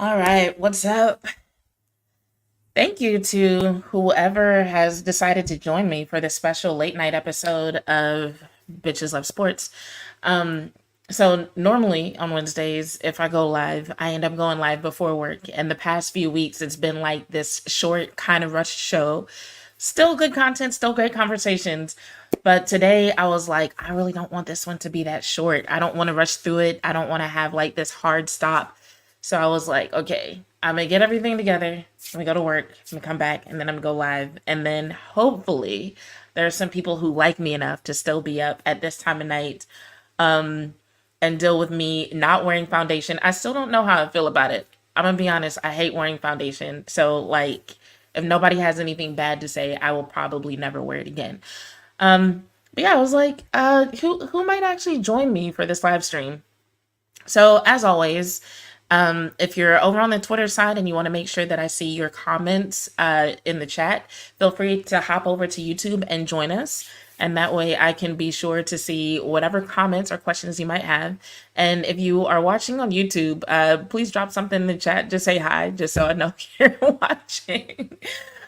All right, what's up? Thank you to whoever has decided to join me for this special late night episode of Bitches Love Sports. Um, so normally on Wednesdays, if I go live, I end up going live before work. And the past few weeks, it's been like this short kind of rush show. Still good content, still great conversations. But today I was like, I really don't want this one to be that short. I don't want to rush through it. I don't want to have like this hard stop. So I was like, okay, I'm gonna get everything together. I'm gonna go to work. I'm gonna come back, and then I'm gonna go live. And then hopefully, there are some people who like me enough to still be up at this time of night, um, and deal with me not wearing foundation. I still don't know how I feel about it. I'm gonna be honest. I hate wearing foundation. So like, if nobody has anything bad to say, I will probably never wear it again. But yeah, I was like, who might actually join me for this live stream? So as always, if you're over on the Twitter side and you want to make sure that I see your comments in the chat, feel free to hop over to YouTube and join us. And that way I can be sure to see whatever comments or questions you might have. And if you are watching on YouTube, please drop something in the chat. Just say hi, just so I know you're watching.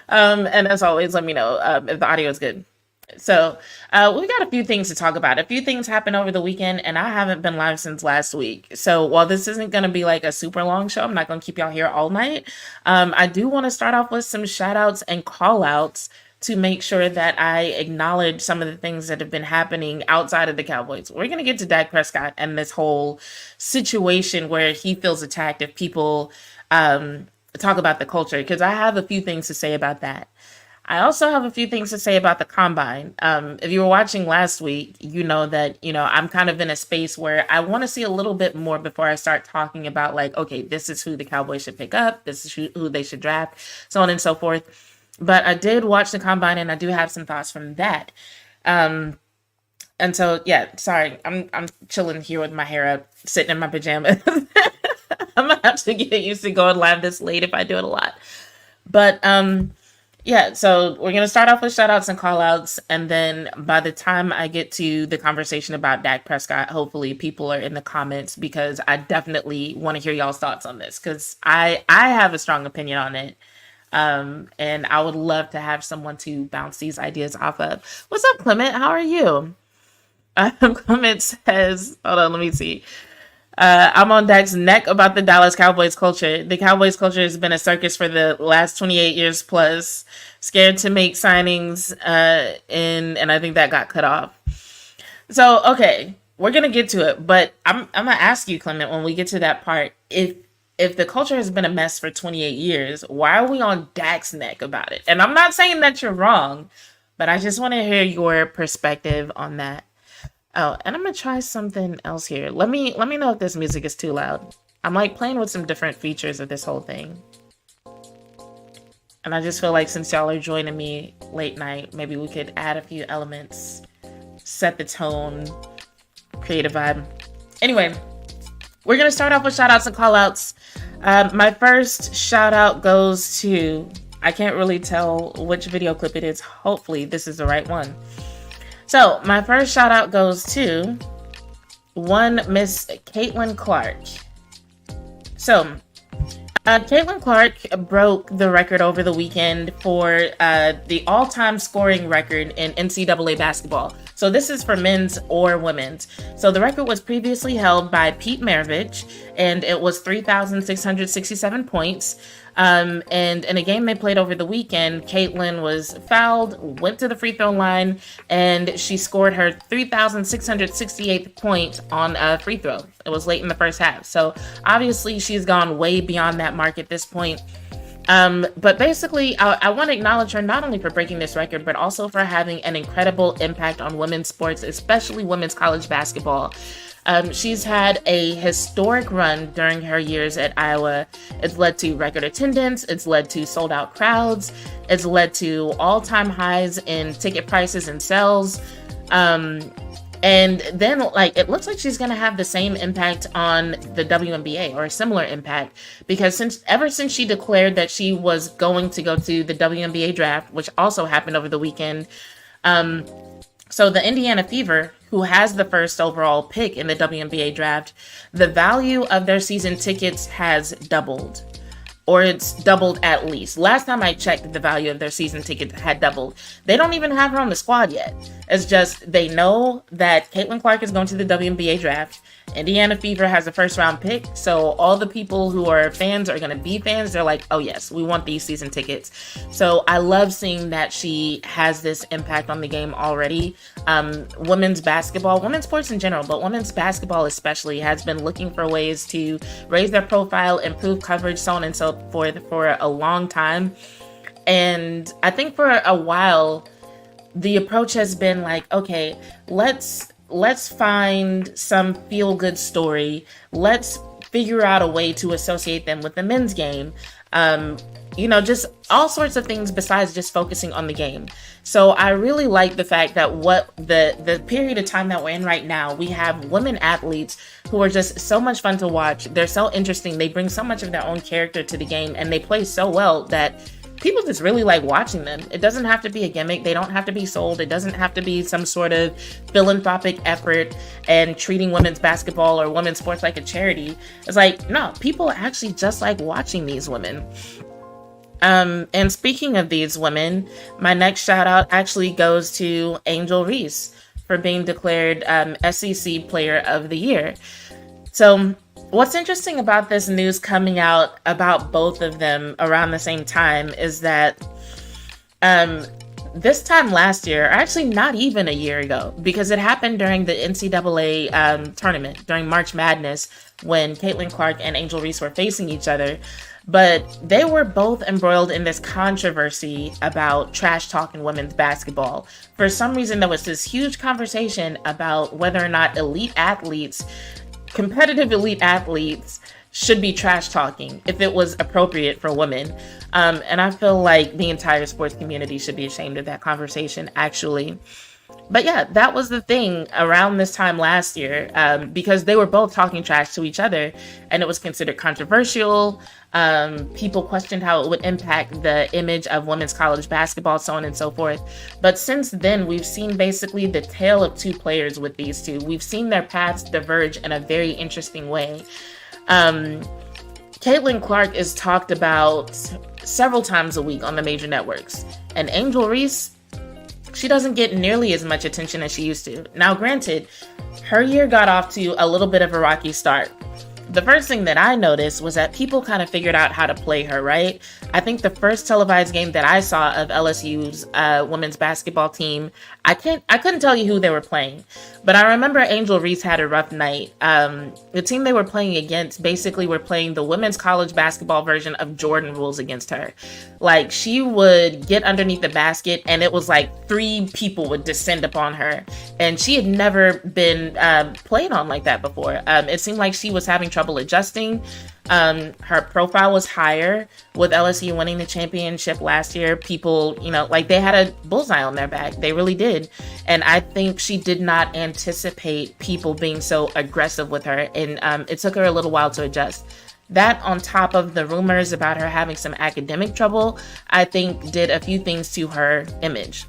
And as always, let me know if the audio is good. So we've got a few things to talk about. A few things happened over the weekend, and I haven't been live since last week. So while this isn't going to be like a super long show, I'm not going to keep y'all here all night. I do want to start off with some shout outs and call outs to make sure that I acknowledge some of the things that have been happening outside of the Cowboys. We're going to get to Dak Prescott and this whole situation where he feels attacked if people talk about the culture, because I have a few things to say about that. I also have a few things to say about the combine. If you were watching last week, you know that, I'm kind of in a space where I want to see a little bit more before I start talking about like, okay, this is who the Cowboys should pick up. This is who they should draft, so on and so forth. But I did watch the combine and I do have some thoughts from that. And so, yeah, sorry, I'm chilling here with my hair up, sitting in my pajamas. I'm gonna have to get used to going live this late if I do it a lot. But yeah, so we're going to start off with shout outs and call outs. And then by the time I get to the conversation about Dak Prescott, hopefully people are in the comments, because I definitely want to hear y'all's thoughts on this, because I have a strong opinion on it. And I would love to have someone to bounce these ideas off of. What's up, Clement? How are you? Clement says, hold on, let me see. I'm on Dak's neck about the Dallas Cowboys culture. The Cowboys culture has been a circus for the last 28 years plus. Scared to make signings, and I think that got cut off. So, okay, we're gonna get to it, but I'm gonna ask you, Clement, when we get to that part, if the culture has been a mess for 28 years, why are we on Dak's neck about it? And I'm not saying that you're wrong, but I just want to hear your perspective on that. Oh, and I'm gonna try something else here. Let me know if this music is too loud. I'm like playing with some different features of this whole thing. And I just feel like since y'all are joining me late night, maybe we could add a few elements, set the tone, create a vibe. Anyway, we're gonna start off with shout outs and call outs. My first shout out goes to, I can't really tell which video clip it is. Hopefully this is the right one. So my first shout out goes to one Miss Caitlin Clark. So Caitlin Clark broke the record over the weekend for the all-time scoring record in NCAA basketball. So this is for men's or women's. So the record was previously held by Pete Maravich, and it was 3,667 points. And in a game they played over the weekend, Caitlin was fouled, went to the free throw line, and she scored her 3,668th point on a free throw. It was late in the first half. So obviously she's gone way beyond that mark at this point. But basically, I want to acknowledge her not only for breaking this record, but also for having an incredible impact on women's sports, especially women's college basketball. She's had a historic run during her years at Iowa. It's led to record attendance. It's led to sold out crowds. It's led to all-time highs in ticket prices and sales. And then, like, it looks like she's going to have the same impact on the WNBA, or a similar impact, because ever since she declared that she was going to go to the WNBA draft, which also happened over the weekend, so the Indiana Fever, who has the first overall pick in the WNBA draft, the value of their season tickets has doubled. Or it's doubled at least. Last time I checked, the value of their season ticket had doubled. They don't even have her on the squad yet. It's just they know that Caitlin Clark is going to the WNBA draft. Indiana Fever has a first round pick. So all the people who are fans are going to be fans. They're like, oh yes, we want these season tickets. So I love seeing that she has this impact on the game already. Women's basketball, women's sports in general, but women's basketball especially has been looking for ways to raise their profile, improve coverage, so on and so forth for a long time. And I think for a while, the approach has been like, okay, let's find some feel-good story. Let's figure out a way to associate them with the men's game. Just all sorts of things besides just focusing on the game. So I really like the fact that what the period of time that we're in right now, we have women athletes who are just so much fun to watch. They're so interesting. They bring so much of their own character to the game, and they play so well that people just really like watching them. It doesn't have to be a gimmick. They don't have to be sold. It doesn't have to be some sort of philanthropic effort and treating women's basketball or women's sports like a charity. It's like, no, people actually just like watching these women. And speaking of these women, my next shout out actually goes to Angel Reese for being declared SEC Player of the Year. So what's interesting about this news coming out about both of them around the same time is that this time last year, or actually not even a year ago, because it happened during the NCAA tournament, during March Madness, when Caitlin Clark and Angel Reese were facing each other. But they were both embroiled in this controversy about trash talking women's basketball. For some reason, there was this huge conversation about whether or not competitive elite athletes should be trash talking if it was appropriate for women. And I feel like the entire sports community should be ashamed of that conversation, actually. But yeah, that was the thing around this time last year, because they were both talking trash to each other, and it was considered controversial. People questioned how it would impact the image of women's college basketball, so on and so forth. But since then, we've seen basically the tale of two players with these two. We've seen their paths diverge in a very interesting way. Caitlin Clark is talked about several times a week on the major networks, and Angel Reese, she doesn't get nearly as much attention as she used to. Now, granted, her year got off to a little bit of a rocky start. The first thing that I noticed was that people kind of figured out how to play her, right? I think the first televised game that I saw of LSU's women's basketball team, I couldn't tell you who they were playing, but I remember Angel Reese had a rough night. The team they were playing against basically were playing the women's college basketball version of Jordan rules against her. Like, she would get underneath the basket and it was like 3 people would descend upon her, and she had never been played on like that before. It seemed like she was having trouble adjusting. Her profile was higher with LSU winning the championship last year. People, they had a bullseye on their back. They really did. And I think she did not anticipate people being so aggressive with her. And it took her a little while to adjust. That, on top of the rumors about her having some academic trouble, I think did a few things to her image.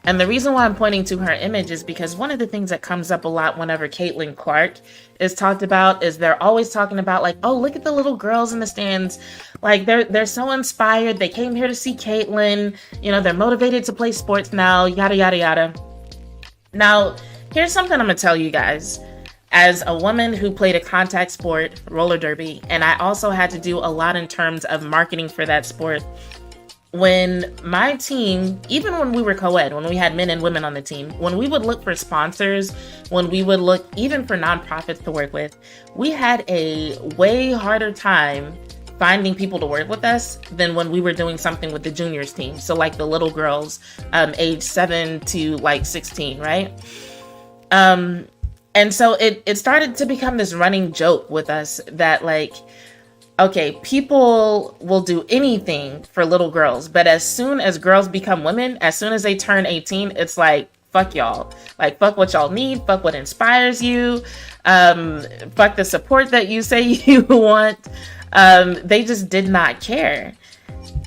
And the reason why I'm pointing to her image is because one of the things that comes up a lot whenever Caitlin Clark is talked about is they're always talking about, like, oh, look at the little girls in the stands. Like, they're so inspired. They came here to see Caitlin. They're motivated to play sports now, yada, yada, yada. Now, here's something I'm going to tell you guys. As a woman who played a contact sport, roller derby, and I also had to do a lot in terms of marketing for that sport, when my team, even when we were co-ed, when we had men and women on the team, when we would look for sponsors, when we would look even for nonprofits to work with, we had a way harder time finding people to work with us than when we were doing something with the juniors team. So like the little girls, age 7 to like 16, right? And so it started to become this running joke with us that, like, okay, people will do anything for little girls, but as soon as girls become women, as soon as they turn 18, it's like, fuck y'all. Like, fuck what y'all need, fuck what inspires you, fuck the support that you say you want. They just did not care.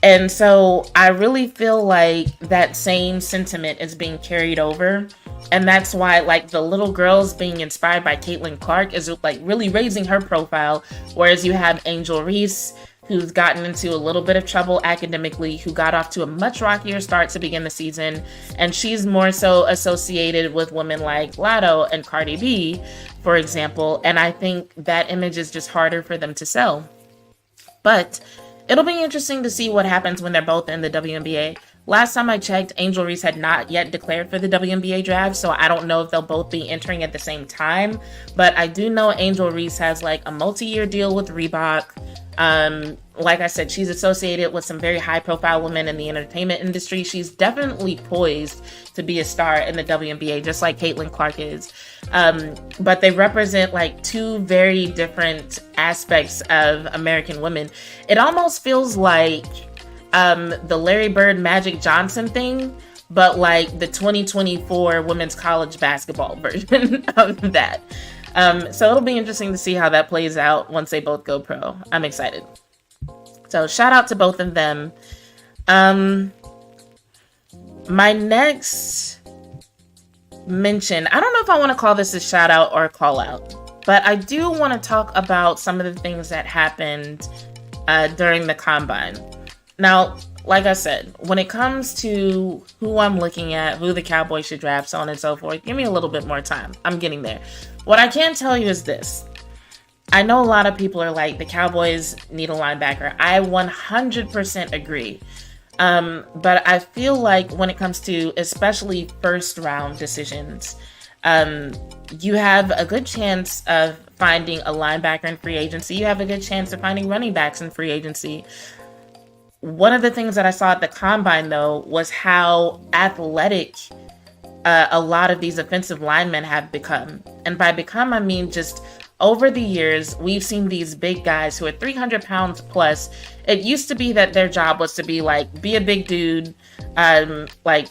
And so I really feel like that same sentiment is being carried over And that's why, like, the little girls being inspired by Caitlin Clark is, like, really raising her profile. Whereas you have Angel Reese, who's gotten into a little bit of trouble academically, who got off to a much rockier start to begin the season. And she's more so associated with women like Lotto and Cardi B, for example. And I think that image is just harder for them to sell. But it'll be interesting to see what happens when they're both in the WNBA. Last time I checked, Angel Reese had not yet declared for the WNBA draft, so I don't know if they'll both be entering at the same time. But I do know Angel Reese has like a multi-year deal with Reebok. Like I said, she's associated with some very high-profile women in the entertainment industry. She's definitely poised to be a star in the WNBA, just like Caitlin Clark is. But they represent like two very different aspects of American women. It almost feels like the Larry Bird Magic Johnson thing, but like the 2024 women's college basketball version of that. So it'll be interesting to see how that plays out once they both go pro. I'm excited. So shout out to both of them. My next mention, I don't know if I want to call this a shout out or a call out, but I do want to talk about some of the things that happened during the combine. Now, like I said, when it comes to who I'm looking at, who the Cowboys should draft, so on and so forth, give me a little bit more time. I'm getting there. What I can tell you is this. I know a lot of people are like, the Cowboys need a linebacker. I 100% agree. But I feel like when it comes to especially first round decisions, you have a good chance of finding a linebacker in free agency. You have a good chance of finding running backs in free agency. One of the things that I saw at the combine, though, was how athletic a lot of these offensive linemen have become. And by become, I mean just over the years, we've seen these big guys who are 300 pounds plus. It used to be that their job was to be like, be a big dude, like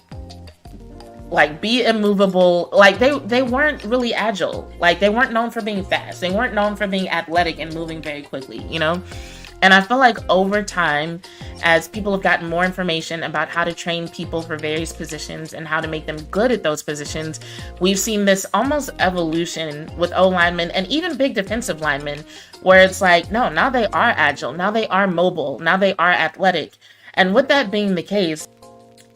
be immovable. Like they weren't really agile. Like they weren't known for being fast. They weren't known for being athletic and moving very quickly, you know? And I feel like over time, as people have gotten more information about how to train people for various positions and how to make them good at those positions, we've seen this almost evolution with O-linemen and even big defensive linemen, where it's like, no, now they are agile, now they are mobile, now they are athletic. And with that being the case,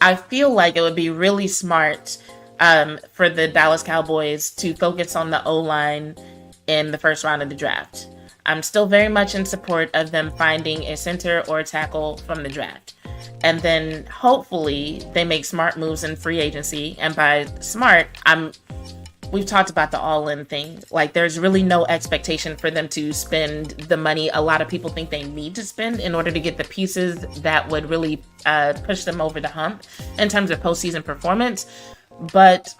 I feel like it would be really smart for the Dallas Cowboys to focus on the O-line in the first round of the draft. I'm still very much in support of them finding a center or a tackle from the draft. And then hopefully they make smart moves in free agency. And by smart, we've talked about the all-in thing. Like there's really no expectation for them to spend the money a lot of people think they need to spend in order to get the pieces that would really push them over the hump in terms of postseason performance. But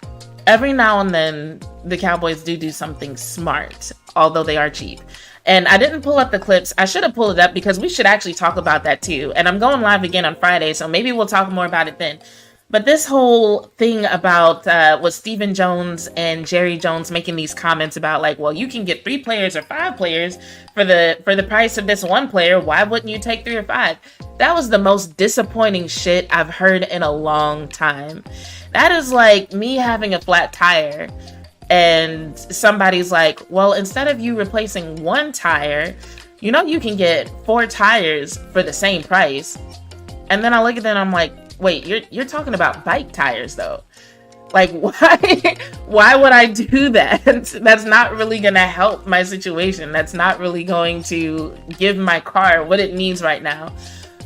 every now and then the Cowboys do something smart, although they are cheap. And I didn't pull up the clips. I should have pulled it up because we should actually talk about that too. And I'm going live again on Friday, so maybe we'll talk more about it then. But this whole thing about was Stephen Jones and Jerry Jones making these comments about like, well, you can get 3 players or 5 players for the price of this one player. Why wouldn't you take 3 or 5? That was the most disappointing shit I've heard in a long time. That is like me having a flat tire and somebody's like, well, instead of you replacing 1 tire, you know, you can get 4 tires for the same price. And then I look at that and I'm like, wait, you're talking about bike tires though. Like why would I do that? That's not really going to help my situation. That's not really going to give my car what it needs right now.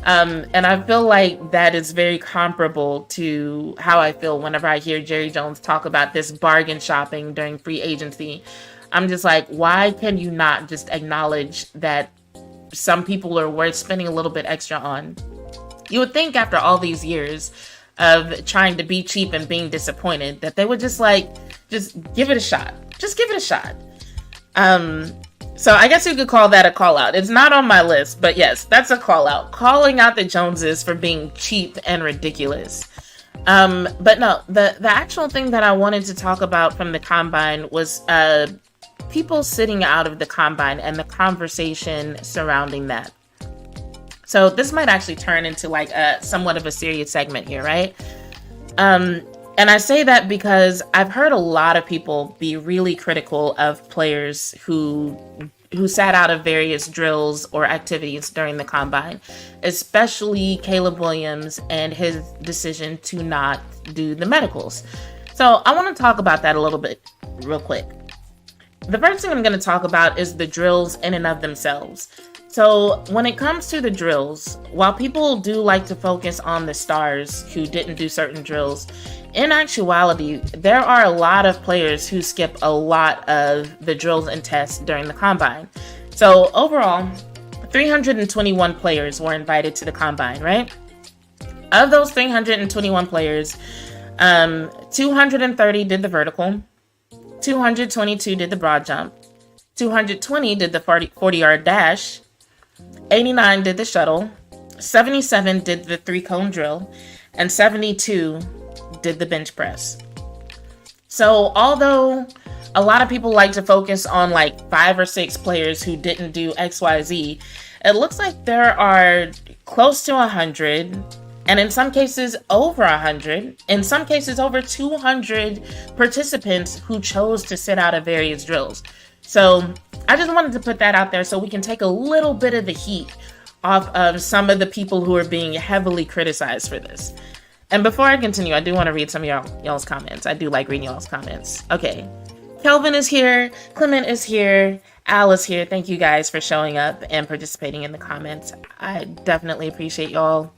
And I feel like that is very comparable to how I feel whenever I hear Jerry Jones talk about this bargain shopping during free agency. I'm just like, why can you not just acknowledge that some people are worth spending a little bit extra on? You would think after all these years of trying to be cheap and being disappointed that they would just give it a shot. Just give it a shot. So I guess you could call that a call out. It's not on my list, but yes, that's a call out. Calling out the Joneses for being cheap and ridiculous. But no, the actual thing that I wanted to talk about from the combine was people sitting out of the combine and the conversation surrounding that. So this might actually turn into like somewhat of a serious segment here, right? And I say that because I've heard a lot of people be really critical of players who sat out of various drills or activities during the combine, especially Caleb Williams and his decision to not do the medicals. So I want to talk about that a little bit real quick. The first thing I'm going to talk about is the drills in and of themselves. So when it comes to the drills, while people do like to focus on the stars who didn't do certain drills, in actuality, there are a lot of players who skip a lot of the drills and tests during the combine. So overall, 321 players were invited to the combine, right? Of those 321 players, 230 did the vertical, 222 did the broad jump, 220 did the 40-yard dash, 89 did the shuttle, 77 did the 3-cone drill, and 72 did the bench press. So although a lot of people like to focus on like 5 or 6 players who didn't do XYZ, it looks like there are close to 100, and in some cases over 100, in some cases over 200 participants who chose to sit out of various drills. So I just wanted to put that out there so we can take a little bit of the heat off of some of the people who are being heavily criticized for this. And before I continue, I do want to read some of y'all's comments. I do like reading y'all's comments. Okay. Kelvin is here. Clement is here. Al is here. Thank you guys for showing up and participating in the comments. I definitely appreciate y'all.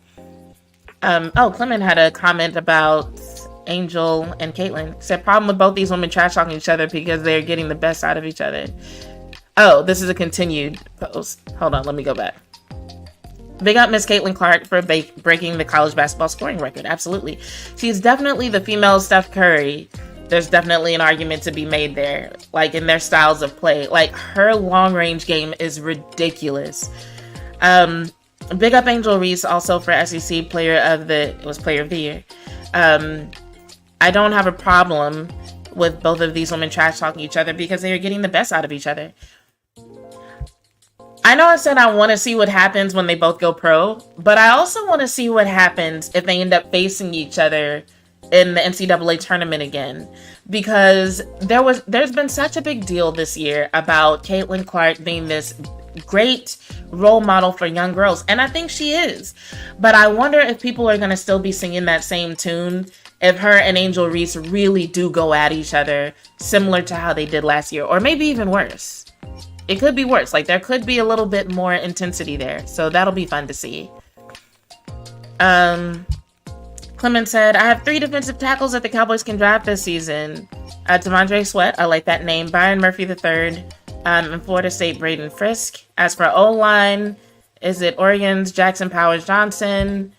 Clement had a comment about Angel and Caitlin. Said problem with both these women trash talking each other because they're getting the best out of each other. Oh, this is a continued post. Hold on, let me go back. Big up Miss Caitlin Clark for breaking the college basketball scoring record. Absolutely. She's definitely the female Steph Curry. There's definitely an argument to be made there, like in their styles of play. Like her long range game is ridiculous. Big up Angel Reese also for SEC player of the year. I don't have a problem with both of these women trash talking each other because they are getting the best out of each other. I know I said I want to see what happens when they both go pro, but I also want to see what happens if they end up facing each other in the NCAA tournament again, because there's been such a big deal this year about Caitlin Clark being this great role model for young girls, and I think she is, but I wonder if people are going to still be singing that same tune if her and Angel Reese really do go at each other similar to how they did last year, or maybe even worse. It could be worse. Like there could be a little bit more intensity there, so that'll be fun to see. Clement said, I have 3 defensive tackles that the Cowboys can draft this season. Devondre Sweat, I like that name. Byron Murphy III, and Florida State Braden Frisk. As for O-line, is it Oregon's Jackson Powers Johnson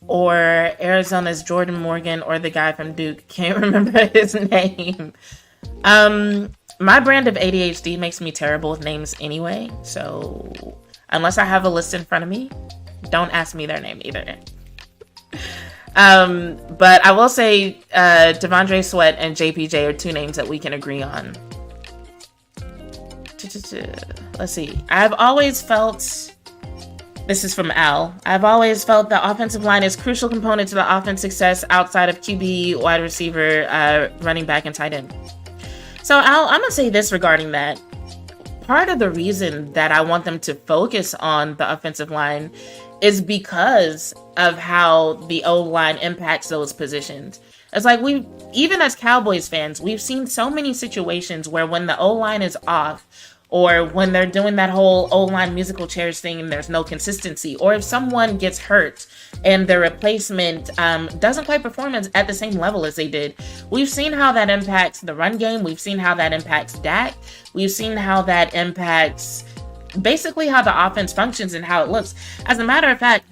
or Arizona's Jordan Morgan or the guy from Duke? Can't remember his name. My brand of ADHD makes me terrible with names anyway, so unless I have a list in front of me, don't ask me their name either. But I will say Devondre Sweat and JPJ are 2 names that we can agree on. Let's see. I've always felt, this is from Al, I've always felt the offensive line is a crucial component to the offense success outside of QB, wide receiver, running back, and tight end. So Al, I'm going to say this regarding that. Part of the reason that I want them to focus on the offensive line is because of how the O-line impacts those positions. It's like even as Cowboys fans, we've seen so many situations where when the O-line is off, or when they're doing that whole O-line musical chairs thing and there's no consistency, or if someone gets hurt and their replacement doesn't quite perform at the same level as they did. We've seen how that impacts the run game. We've seen how that impacts Dak. We've seen how that impacts basically how the offense functions and how it looks. As a matter of fact,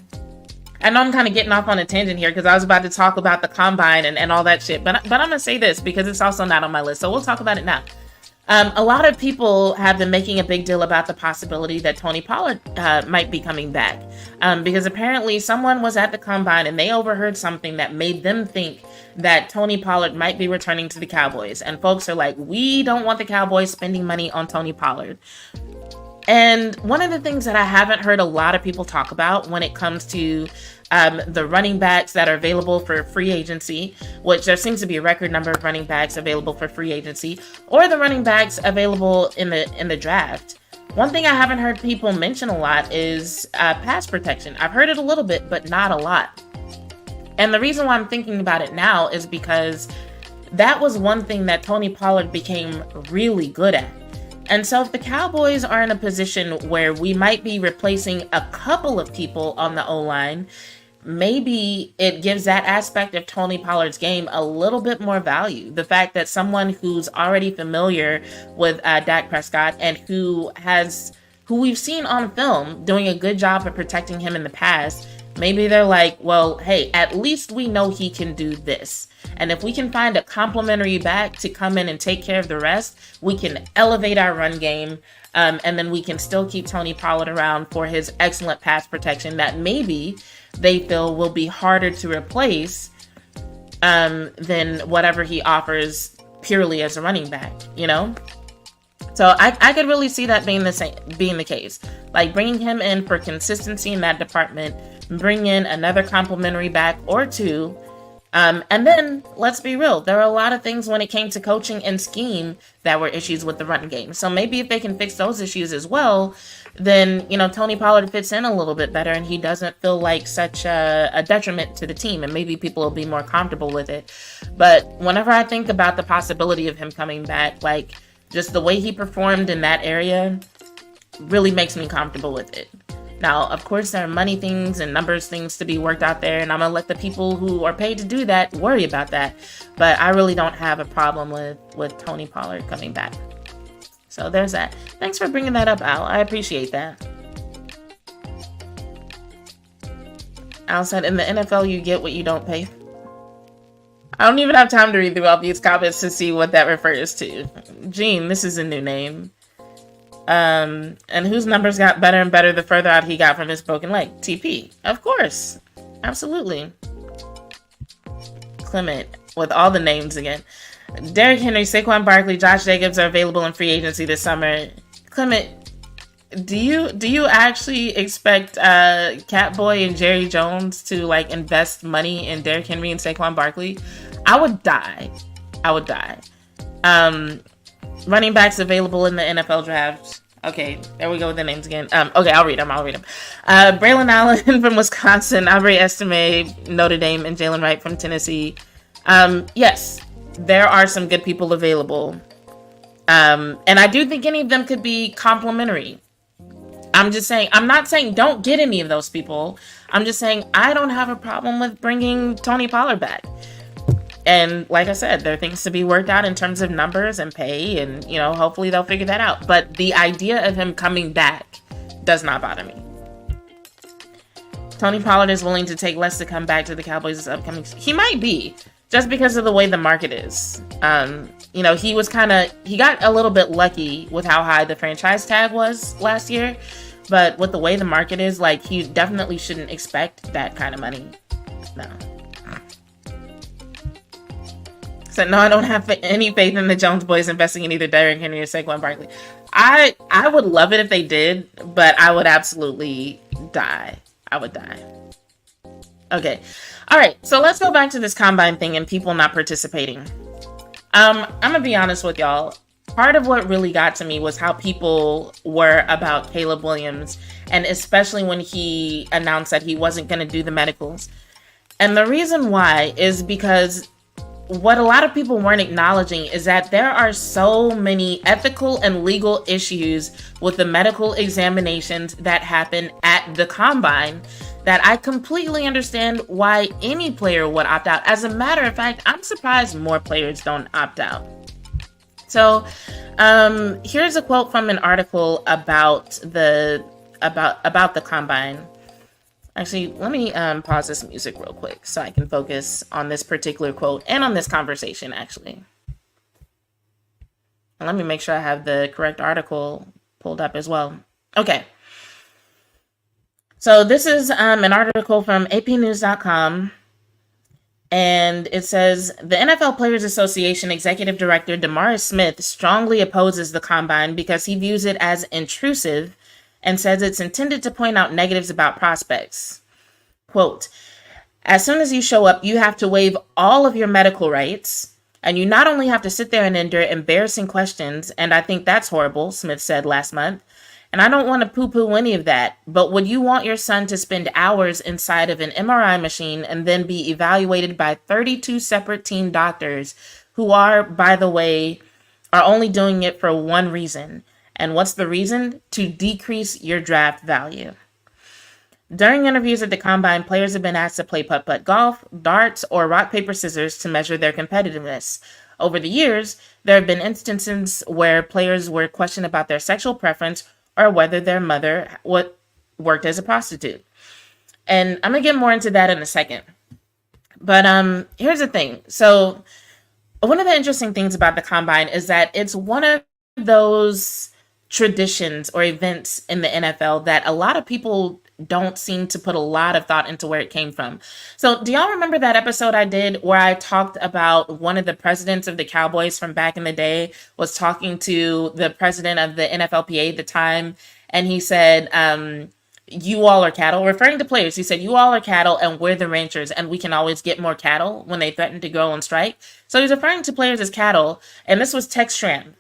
I know I'm kind of getting off on a tangent here because I was about to talk about the combine and all that shit, but I'm going to say this because it's also not on my list, so we'll talk about it now. A lot of people have been making a big deal about the possibility that Tony Pollard might be coming back because apparently someone was at the combine and they overheard something that made them think that Tony Pollard might be returning to the Cowboys. And folks are like, we don't want the Cowboys spending money on Tony Pollard. And one of the things that I haven't heard a lot of people talk about when it comes to the running backs that are available for free agency, which there seems to be a record number of running backs available for free agency, or the running backs available in the draft. One thing I haven't heard people mention a lot is pass protection. I've heard it a little bit, but not a lot. And the reason why I'm thinking about it now is because that was one thing that Tony Pollard became really good at. And so if the Cowboys are in a position where we might be replacing a couple of people on the O-line, maybe it gives that aspect of Tony Pollard's game a little bit more value. The fact that someone who's already familiar with Dak Prescott and who we've seen on film doing a good job of protecting him in the past, maybe they're like, well, hey, at least we know he can do this. And if we can find a complimentary back to come in and take care of the rest, we can elevate our run game. And then we can still keep Tony Pollard around for his excellent pass protection that maybe they feel will be harder to replace than whatever he offers purely as a running back, you know? So I could really see that being the case. Like bringing him in for consistency in that department, bring in another complimentary back or two. And then let's be real. There are a lot of things when it came to coaching and scheme that were issues with the run game. So maybe if they can fix those issues as well, then, you know, Tony Pollard fits in a little bit better and he doesn't feel like such a detriment to the team, and maybe people will be more comfortable with it. But whenever I think about the possibility of him coming back, like just the way he performed in that area really makes me comfortable with it. Now, of course, there are money things and numbers things to be worked out there, and I'm going to let the people who are paid to do that worry about that. But I really don't have a problem with Tony Pollard coming back. So there's that. Thanks for bringing that up, Al. I appreciate that. Al said, in the NFL, you get what you don't pay. I don't even have time to read through all these comments to see what that refers to. Gene, this is a new name. And whose numbers got better and better the further out he got from his broken leg? TP. Of course. Absolutely. Clement, with all the names again. Derrick Henry, Saquon Barkley, Josh Jacobs are available in free agency this summer. Clement, do you actually expect Catboy and Jerry Jones to like invest money in Derrick Henry and Saquon Barkley? I would die. Running backs available in the NFL draft. Okay, there we go with the names again. Okay, I'll read them. Braylon Allen from Wisconsin, Aubrey Estime, Notre Dame, and Jalen Wright from Tennessee. Yes, there are some good people available. And I do think any of them could be complimentary. I'm just saying, I'm not saying don't get any of those people. I'm just saying I don't have a problem with bringing Tony Pollard back. And like I said, there are things to be worked out in terms of numbers and pay, and, you know, hopefully they'll figure that out. But the idea of him coming back does not bother me. Tony Pollard is willing to take less to come back to the Cowboys this upcoming season. He might be, just because of the way the market is. You know, he got a little bit lucky with how high the franchise tag was last year. But with the way the market is, like, he definitely shouldn't expect that kind of money. No. So no, I don't have any faith in the Jones boys investing in either Derrick Henry or Saquon Barkley. I would love it if they did, but I would absolutely die. I would die. Okay. All right. So let's go back to this combine thing and people not participating. I'm going to be honest with y'all. Part of what really got to me was how people were about Caleb Williams, and especially when he announced that he wasn't going to do the medicals. And the reason why is because what a lot of people weren't acknowledging is that there are so many ethical and legal issues with the medical examinations that happen at the combine that I completely understand why any player would opt out. As a matter of fact, I'm surprised more players don't opt out. So here's a quote from an article about the combine. Actually, let me pause this music real quick so I can focus on this particular quote and on this conversation, actually. And let me make sure I have the correct article pulled up as well. Okay. So this is an article from apnews.com. And it says, the NFL Players Association Executive Director DeMaurice Smith strongly opposes the combine because he views it as intrusive and says it's intended to point out negatives about prospects. Quote, as soon as you show up, you have to waive all of your medical rights, and you not only have to sit there and endure embarrassing questions, and I think that's horrible, Smith said last month, and I don't want to poo-poo any of that, but would you want your son to spend hours inside of an MRI machine and then be evaluated by 32 separate team doctors who are, by the way, are only doing it for one reason? And what's the reason? To decrease your draft value. During interviews at the Combine, players have been asked to play putt-putt golf, darts, or rock, paper, scissors to measure their competitiveness. Over the years, there have been instances where players were questioned about their sexual preference or whether their mother worked as a prostitute. And I'm going to get more into that in a second. But here's the thing. So one of the interesting things about the Combine is that it's one of those traditions or events in the NFL that a lot of people don't seem to put a lot of thought into where it came from. So do y'all remember that episode I did where I talked about one of the presidents of the Cowboys from back in the day was talking to the president of the NFLPA at the time, and he said, you all are cattle, referring to players. He said, you all are cattle and we're the ranchers, and we can always get more cattle when they threaten to go on strike. So he's referring to players as cattle, and this was Tex Schramm.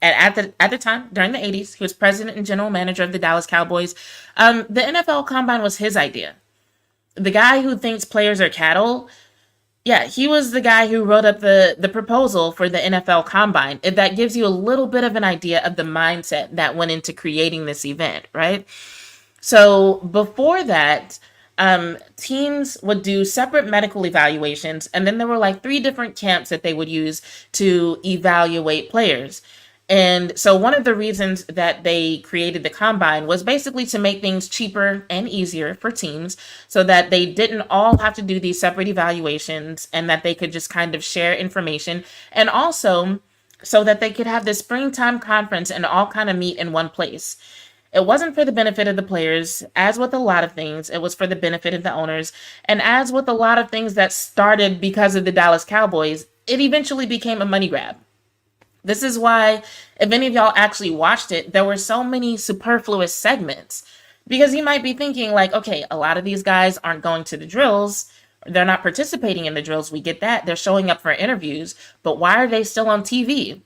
And at the time, during the 80s, he was president and general manager of the Dallas Cowboys. The NFL Combine was his idea. The guy who thinks players are cattle, yeah, he was the guy who wrote up the proposal for the NFL Combine. If that gives you a little bit of an idea of the mindset that went into creating this event, right? So before that, teams would do separate medical evaluations, and then there were like 3 different camps that they would use to evaluate players. And so one of the reasons that they created the Combine was basically to make things cheaper and easier for teams so that they didn't all have to do these separate evaluations and that they could just kind of share information. And also so that they could have this springtime conference and all kind of meet in one place. It wasn't for the benefit of the players, as with a lot of things. It was for the benefit of the owners. And as with a lot of things that started because of the Dallas Cowboys, it eventually became a money grab. This is why, if any of y'all actually watched it, there were so many superfluous segments. Because you might be thinking like, okay, a lot of these guys aren't going to the drills. They're not participating in the drills. We get that. They're showing up for interviews. But why are they still on TV?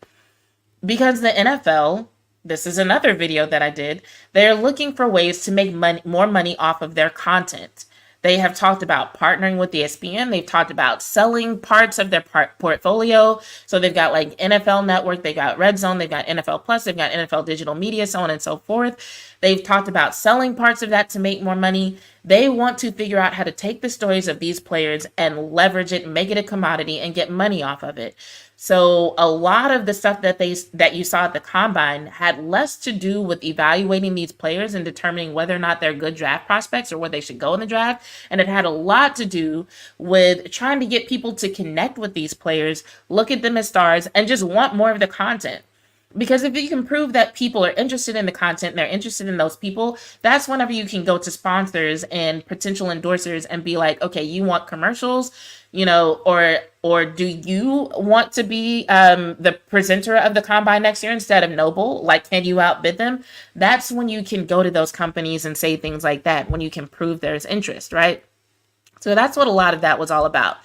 Because the NFL, this is another video that I did, they're looking for ways to make more money off of their content. They have talked about partnering with ESPN. They've talked about selling parts of their portfolio. So they've got like NFL Network, they've got Red Zone, they've got NFL Plus, they've got NFL Digital Media, so on and so forth. They've talked about selling parts of that to make more money. They want to figure out how to take the stories of these players and leverage it, make it a commodity, and get money off of it. So a lot of the stuff that you saw at the Combine had less to do with evaluating these players and determining whether or not they're good draft prospects or where they should go in the draft. And it had a lot to do with trying to get people to connect with these players, look at them as stars, and just want more of the content. Because if you can prove that people are interested in the content, and they're interested in those people, that's whenever you can go to sponsors and potential endorsers and be like, okay, you want commercials, or do you want to be the presenter of the Combine next year instead of Noble? Like, can you outbid them? That's when you can go to those companies and say things like that, when you can prove there's interest, right? So that's what a lot of that was all about.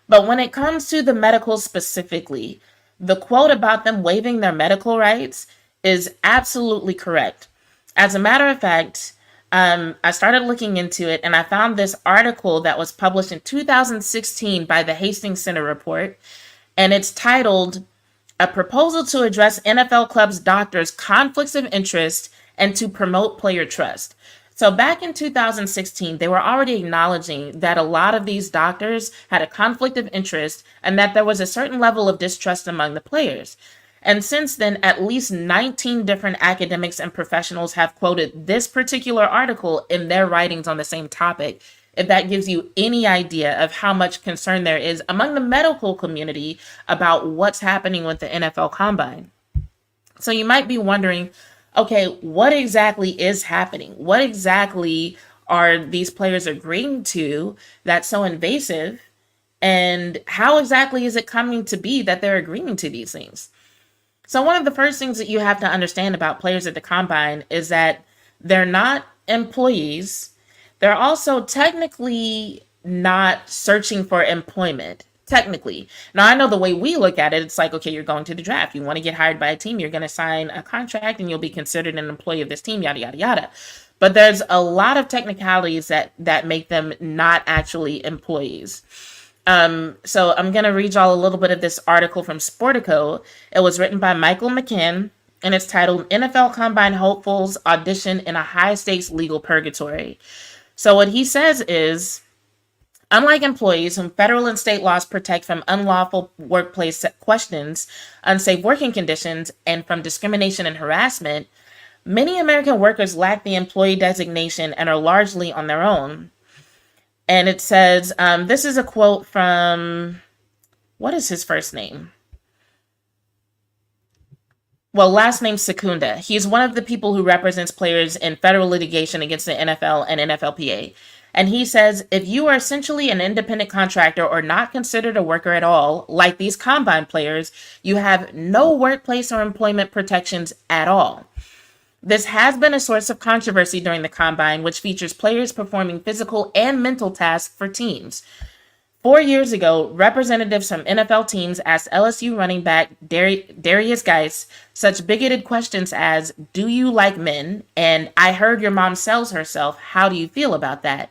But when it comes to the medical specifically, the quote about them waiving their medical rights is absolutely correct. As a matter of fact, I started looking into it and I found this article that was published in 2016 by the Hastings Center Report, and it's titled, "A Proposal to Address NFL Clubs Doctors' Conflicts of Interest and to Promote Player Trust." So back in 2016, they were already acknowledging that a lot of these doctors had a conflict of interest and that there was a certain level of distrust among the players. And since then, at least 19 different academics and professionals have quoted this particular article in their writings on the same topic. If that gives you any idea of how much concern there is among the medical community about what's happening with the NFL Combine. So you might be wondering, okay, what exactly is happening? What exactly are these players agreeing to that's so invasive? And how exactly is it coming to be that they're agreeing to these things? So one of the first things that you have to understand about players at the Combine is that They're not employees. They're also technically not searching for employment. Technically. Now, I know the way we look at it, it's like, okay, you're going to the draft. You want to get hired by a team. You're going to sign a contract and you'll be considered an employee of this team, yada, yada, yada. But there's a lot of technicalities that make them not actually employees. So I'm going to read y'all a little bit of this article from Sportico. It was written by Michael McKinn, and it's titled NFL Combine Hopefuls Audition in a High-Stakes Legal Purgatory. So what he says is, unlike employees whom federal and state laws protect from unlawful workplace questions, unsafe working conditions, and from discrimination and harassment, many American workers lack the employee designation and are largely on their own. And it says, this is a quote from, what is his first name? Well, last name Secunda. He's one of the people who represents players in federal litigation against the NFL and NFLPA. And he says, if you are essentially an independent contractor or not considered a worker at all, like these combine players, you have no workplace or employment protections at all. This has been a source of controversy during the combine, which features players performing physical and mental tasks for teams. 4 years ago, representatives from NFL teams asked LSU running back Darius Geis such bigoted questions as, do you like men? And I heard your mom sells herself. How do you feel about that?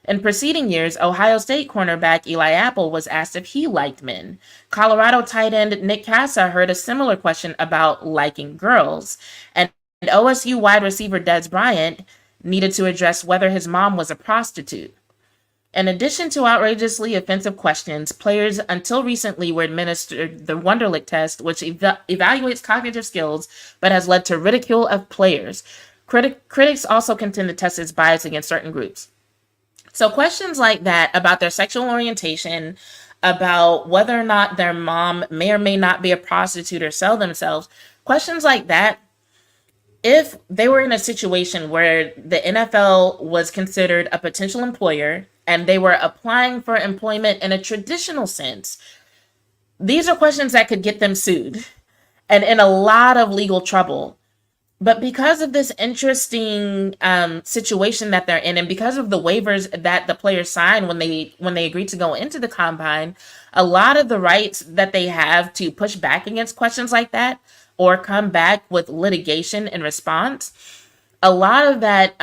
In preceding years, Ohio State cornerback Eli Apple was asked if he liked men. Colorado tight end Nick Casa heard a similar question about liking girls. And OSU wide receiver Dez Bryant needed to address whether his mom was a prostitute. In addition to outrageously offensive questions, players until recently were administered the Wonderlic test, which evaluates cognitive skills, but has led to ridicule of players. Critics also contend the test is biased against certain groups. So questions like that about their sexual orientation, about whether or not their mom may or may not be a prostitute or sell themselves, questions like that, if they were in a situation where the NFL was considered a potential employer and they were applying for employment in a traditional sense, these are questions that could get them sued and in a lot of legal trouble. But because of this interesting situation that they're in, and because of the waivers that the players sign when they agreed to go into the combine, a lot of the rights that they have to push back against questions like that or come back with litigation in response, a lot of that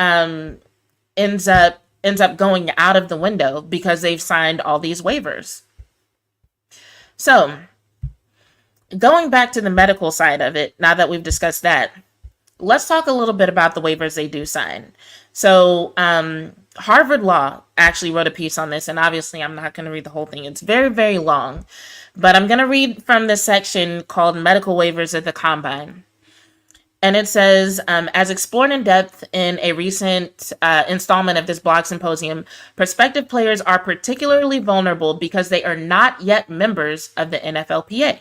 ends up going out of the window because they've signed all these waivers. So, going back to the medical side of it, now that we've discussed that, let's talk a little bit about the waivers they do sign. So, Harvard Law actually wrote a piece on this, and obviously I'm not going to read the whole thing. It's very, very long, but I'm going to read from the section called Medical Waivers at the Combine. And it says, as explored in depth in a recent installment of this blog symposium, prospective players are particularly vulnerable because they are not yet members of the NFLPA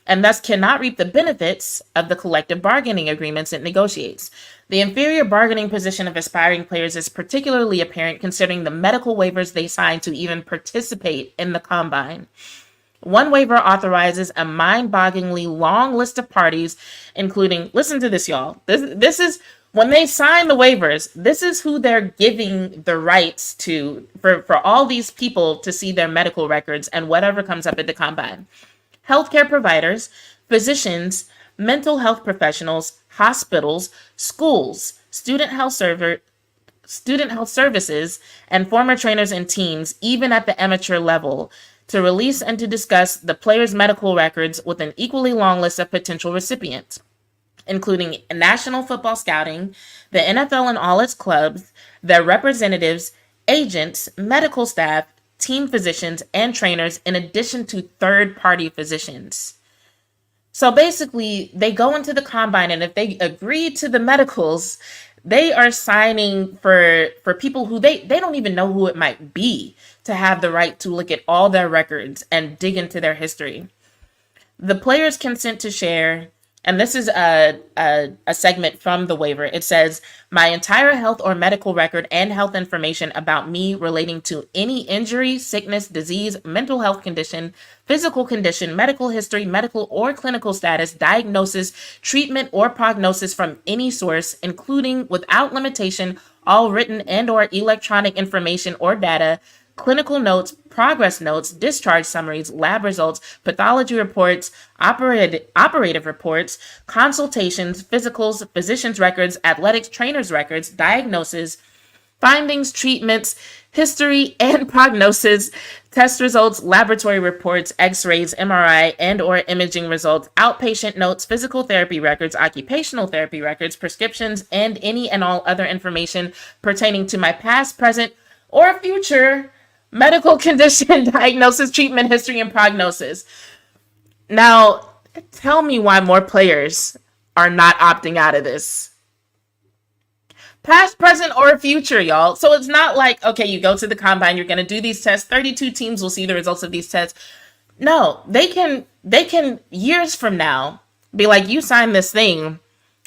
and thus cannot reap the benefits of the collective bargaining agreements it negotiates. The inferior bargaining position of aspiring players is particularly apparent considering the medical waivers they sign to even participate in the combine. One waiver authorizes a mind-bogglingly long list of parties, including, listen to this, y'all. This is, when they sign the waivers, this is who they're giving the rights to, for all these people to see their medical records and whatever comes up at the combine. Healthcare providers, physicians, mental health professionals, hospitals, schools, student health services, and former trainers and teams, even at the amateur level, to release and to discuss the players' medical records with an equally long list of potential recipients, including National Football Scouting, the NFL and all its clubs, their representatives, agents, medical staff, team physicians, and trainers, in addition to third-party physicians. So basically, they go into the combine, and if they agree to the medicals, they are signing for people who they don't even know who it might be to have the right to look at all their records and dig into their history. The players consent to share And this is a segment from the waiver. It says, my entire health or medical record and health information about me relating to any injury, sickness, disease, mental health condition, physical condition, medical history, medical or clinical status, diagnosis, treatment, or prognosis from any source, including without limitation, all written and or electronic information or data, clinical notes, progress notes, discharge summaries, lab results, pathology reports, operative reports, consultations, physicals, physician's records, athletics trainers' records, diagnosis, findings, treatments, history and prognosis, test results, laboratory reports, x-rays, MRI and or imaging results, outpatient notes, physical therapy records, occupational therapy records, prescriptions, and any and all other information pertaining to my past, present, or future medical condition, diagnosis, treatment, history, and prognosis. Now, tell me why more players are not opting out of this. Past, present, or future, y'all. So it's not like, okay, you go to the combine, you're going to do these tests. 32 teams will see the results of these tests. No, they can years from now be like, you signed this thing,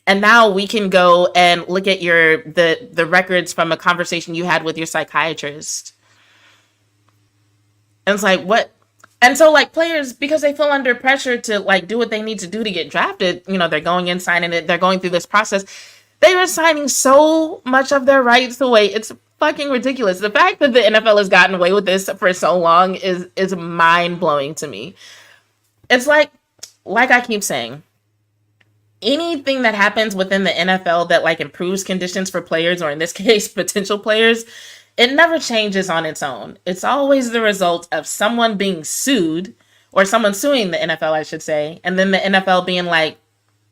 and now we can go and look at the records from a conversation you had with your psychiatrist. And it's like, what? And so, like, players, because they feel under pressure to, like, do what they need to do to get drafted, they're going in, signing it, they're going through this process. They are signing so much of their rights away. It's fucking ridiculous. The fact that the NFL has gotten away with this for so long is mind-blowing to me. It's like I keep saying, anything that happens within the NFL that, like, improves conditions for players, or in this case, potential players, it never changes on its own. It's always the result of someone being sued, or someone suing the NFL, I should say, and then the NFL being like,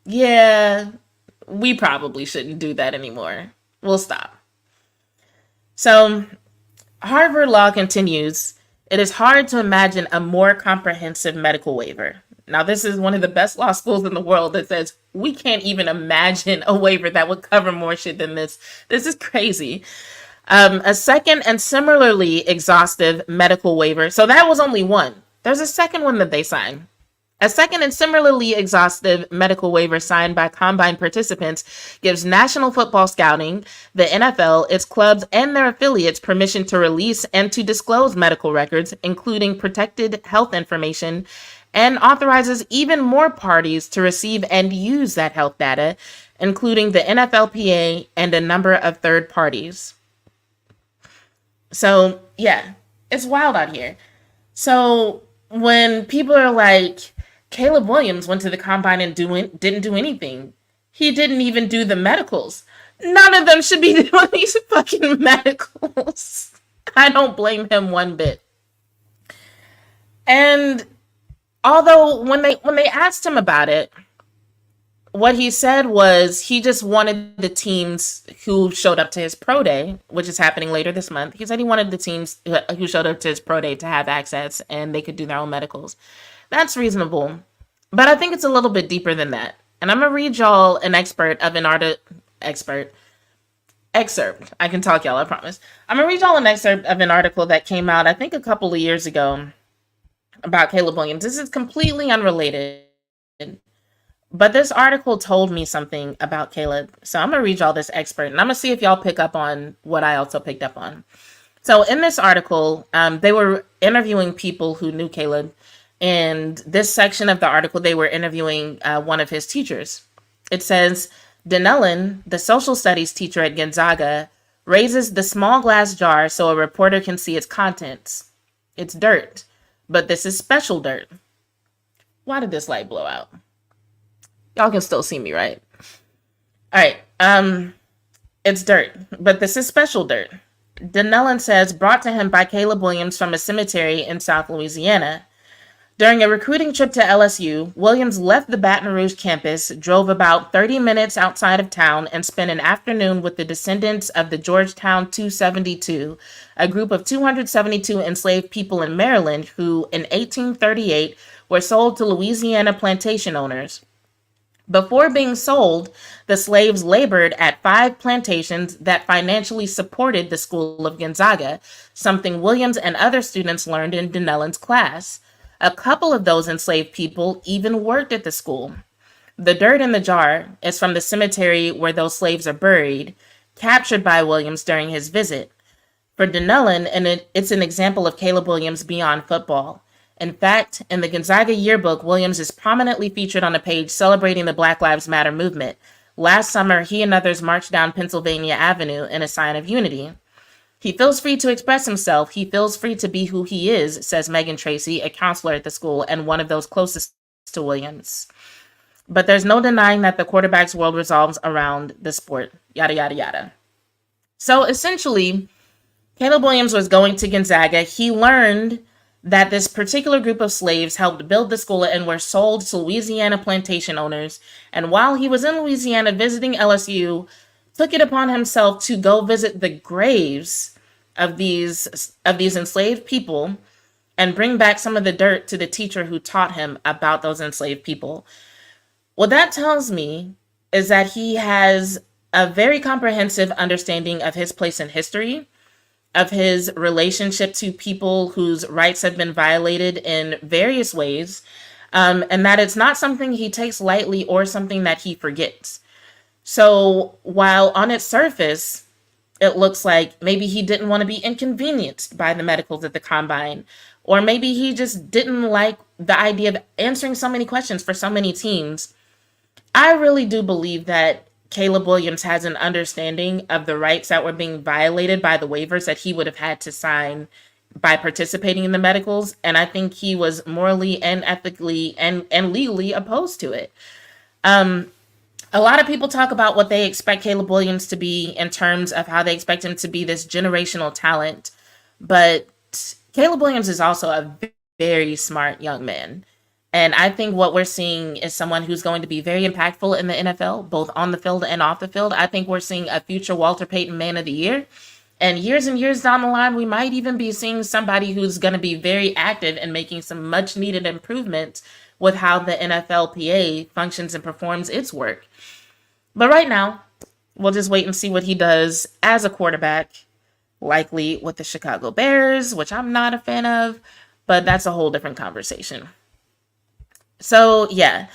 yeah, we probably shouldn't do that anymore. We'll stop. So, Harvard Law continues, it is hard to imagine a more comprehensive medical waiver. Now, this is one of the best law schools in the world that says we can't even imagine a waiver that would cover more shit than this. This is crazy. A second and similarly exhaustive medical waiver. So that was only one. There's a second one that they signed. A second and similarly exhaustive medical waiver signed by combine participants gives National Football Scouting, the NFL, its clubs, and their affiliates permission to release and to disclose medical records, including protected health information, and authorizes even more parties to receive and use that health data, including the NFLPA and a number of third parties. So, yeah, it's wild out here. So when people are like, Caleb Williams went to the combine and didn't do anything. He didn't even do the medicals. None of them should be doing these fucking medicals. I don't blame him one bit. And although when they asked him about it, what he said was he just wanted the teams who showed up to his pro day, which is happening later this month. He said he wanted the teams who showed up to his pro day to have access and they could do their own medicals. That's reasonable. But I think it's a little bit deeper than that. And I'm going to read y'all an excerpt. I can talk, y'all, I promise. I'm going to read y'all an excerpt of an article that came out, I think, a couple of years ago about Caleb Williams. This is completely unrelated. But this article told me something about Caleb. So I'm going to read y'all this excerpt, and I'm going to see if y'all pick up on what I also picked up on. So in this article, they were interviewing people who knew Caleb. And this section of the article, they were interviewing one of his teachers. It says, Donnellan, the social studies teacher at Gonzaga, raises the small glass jar so a reporter can see its contents. It's dirt, but this is special dirt. Why did this light blow out? Y'all can still see me, right? All right. It's dirt, but this is special dirt. Donnellan says, brought to him by Caleb Williams from a cemetery in South Louisiana. During a recruiting trip to LSU, Williams left the Baton Rouge campus, drove about 30 minutes outside of town, and spent an afternoon with the descendants of the Georgetown 272, a group of 272 enslaved people in Maryland who, in 1838, were sold to Louisiana plantation owners. Before being sold, the slaves labored at 5 plantations that financially supported the School of Gonzaga, something Williams and other students learned in Donnellan's class. A couple of those enslaved people even worked at the school. The dirt in the jar is from the cemetery where those slaves are buried, captured by Williams during his visit. For Donnellan, and it's an example of Caleb Williams beyond football. In fact, in the Gonzaga yearbook, Williams is prominently featured on a page celebrating the Black Lives Matter movement. Last summer, he and others marched down Pennsylvania Avenue in a sign of unity. He feels free to express himself. He feels free to be who he is, says Megan Tracy, a counselor at the school and one of those closest to Williams. But there's no denying that the quarterback's world revolves around the sport, yada, yada, yada. So essentially, Caleb Williams was going to Gonzaga. He learned that this particular group of slaves helped build the school and were sold to Louisiana plantation owners. And while he was in Louisiana visiting LSU, took it upon himself to go visit the graves of these enslaved people and bring back some of the dirt to the teacher who taught him about those enslaved people. What that tells me is that he has a very comprehensive understanding of his place in history, of his relationship to people whose rights have been violated in various ways, and that it's not something he takes lightly or something that he forgets. So while on its surface, it looks like maybe he didn't want to be inconvenienced by the medicals at the combine, or maybe he just didn't like the idea of answering so many questions for so many teams, I really do believe that Caleb Williams has an understanding of the rights that were being violated by the waivers that he would have had to sign by participating in the medicals. And I think he was morally and ethically and legally opposed to it. A lot of people talk about what they expect Caleb Williams to be in terms of how they expect him to be this generational talent. But Caleb Williams is also a very smart young man. And I think what we're seeing is someone who's going to be very impactful in the NFL, both on the field and off the field. I think we're seeing a future Walter Payton Man of the Year. And years down the line, we might even be seeing somebody who's going to be very active and making some much needed improvements with how the NFLPA functions and performs its work. But right now, we'll just wait and see what he does as a quarterback, likely with the Chicago Bears, which I'm not a fan of, but that's a whole different conversation. So yeah,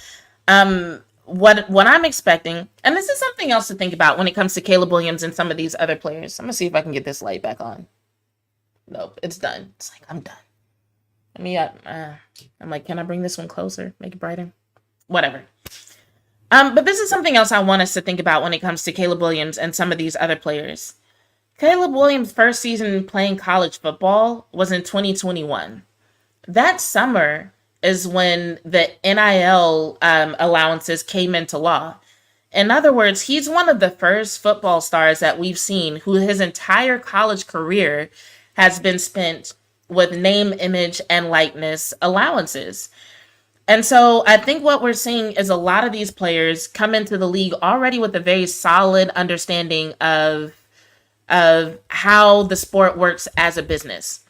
what I'm expecting, and this is something else to think about when it comes to Caleb Williams and some of these other players. I'm gonna see if I can get this light back on. Nope, it's done. It's like I'm done. I mean, I'm like, can I bring this one closer, make it brighter? Whatever. But this is something else I want us to think about when it comes to Caleb Williams and some of these other players. Caleb Williams' first season playing college football was in 2021. That summer is when the NIL allowances came into law. In other words, he's one of the first football stars that we've seen who his entire college career has been spent with name, image, and likeness allowances. And so I think what we're seeing is a lot of these players come into the league already with a very solid understanding of how the sport works as a business.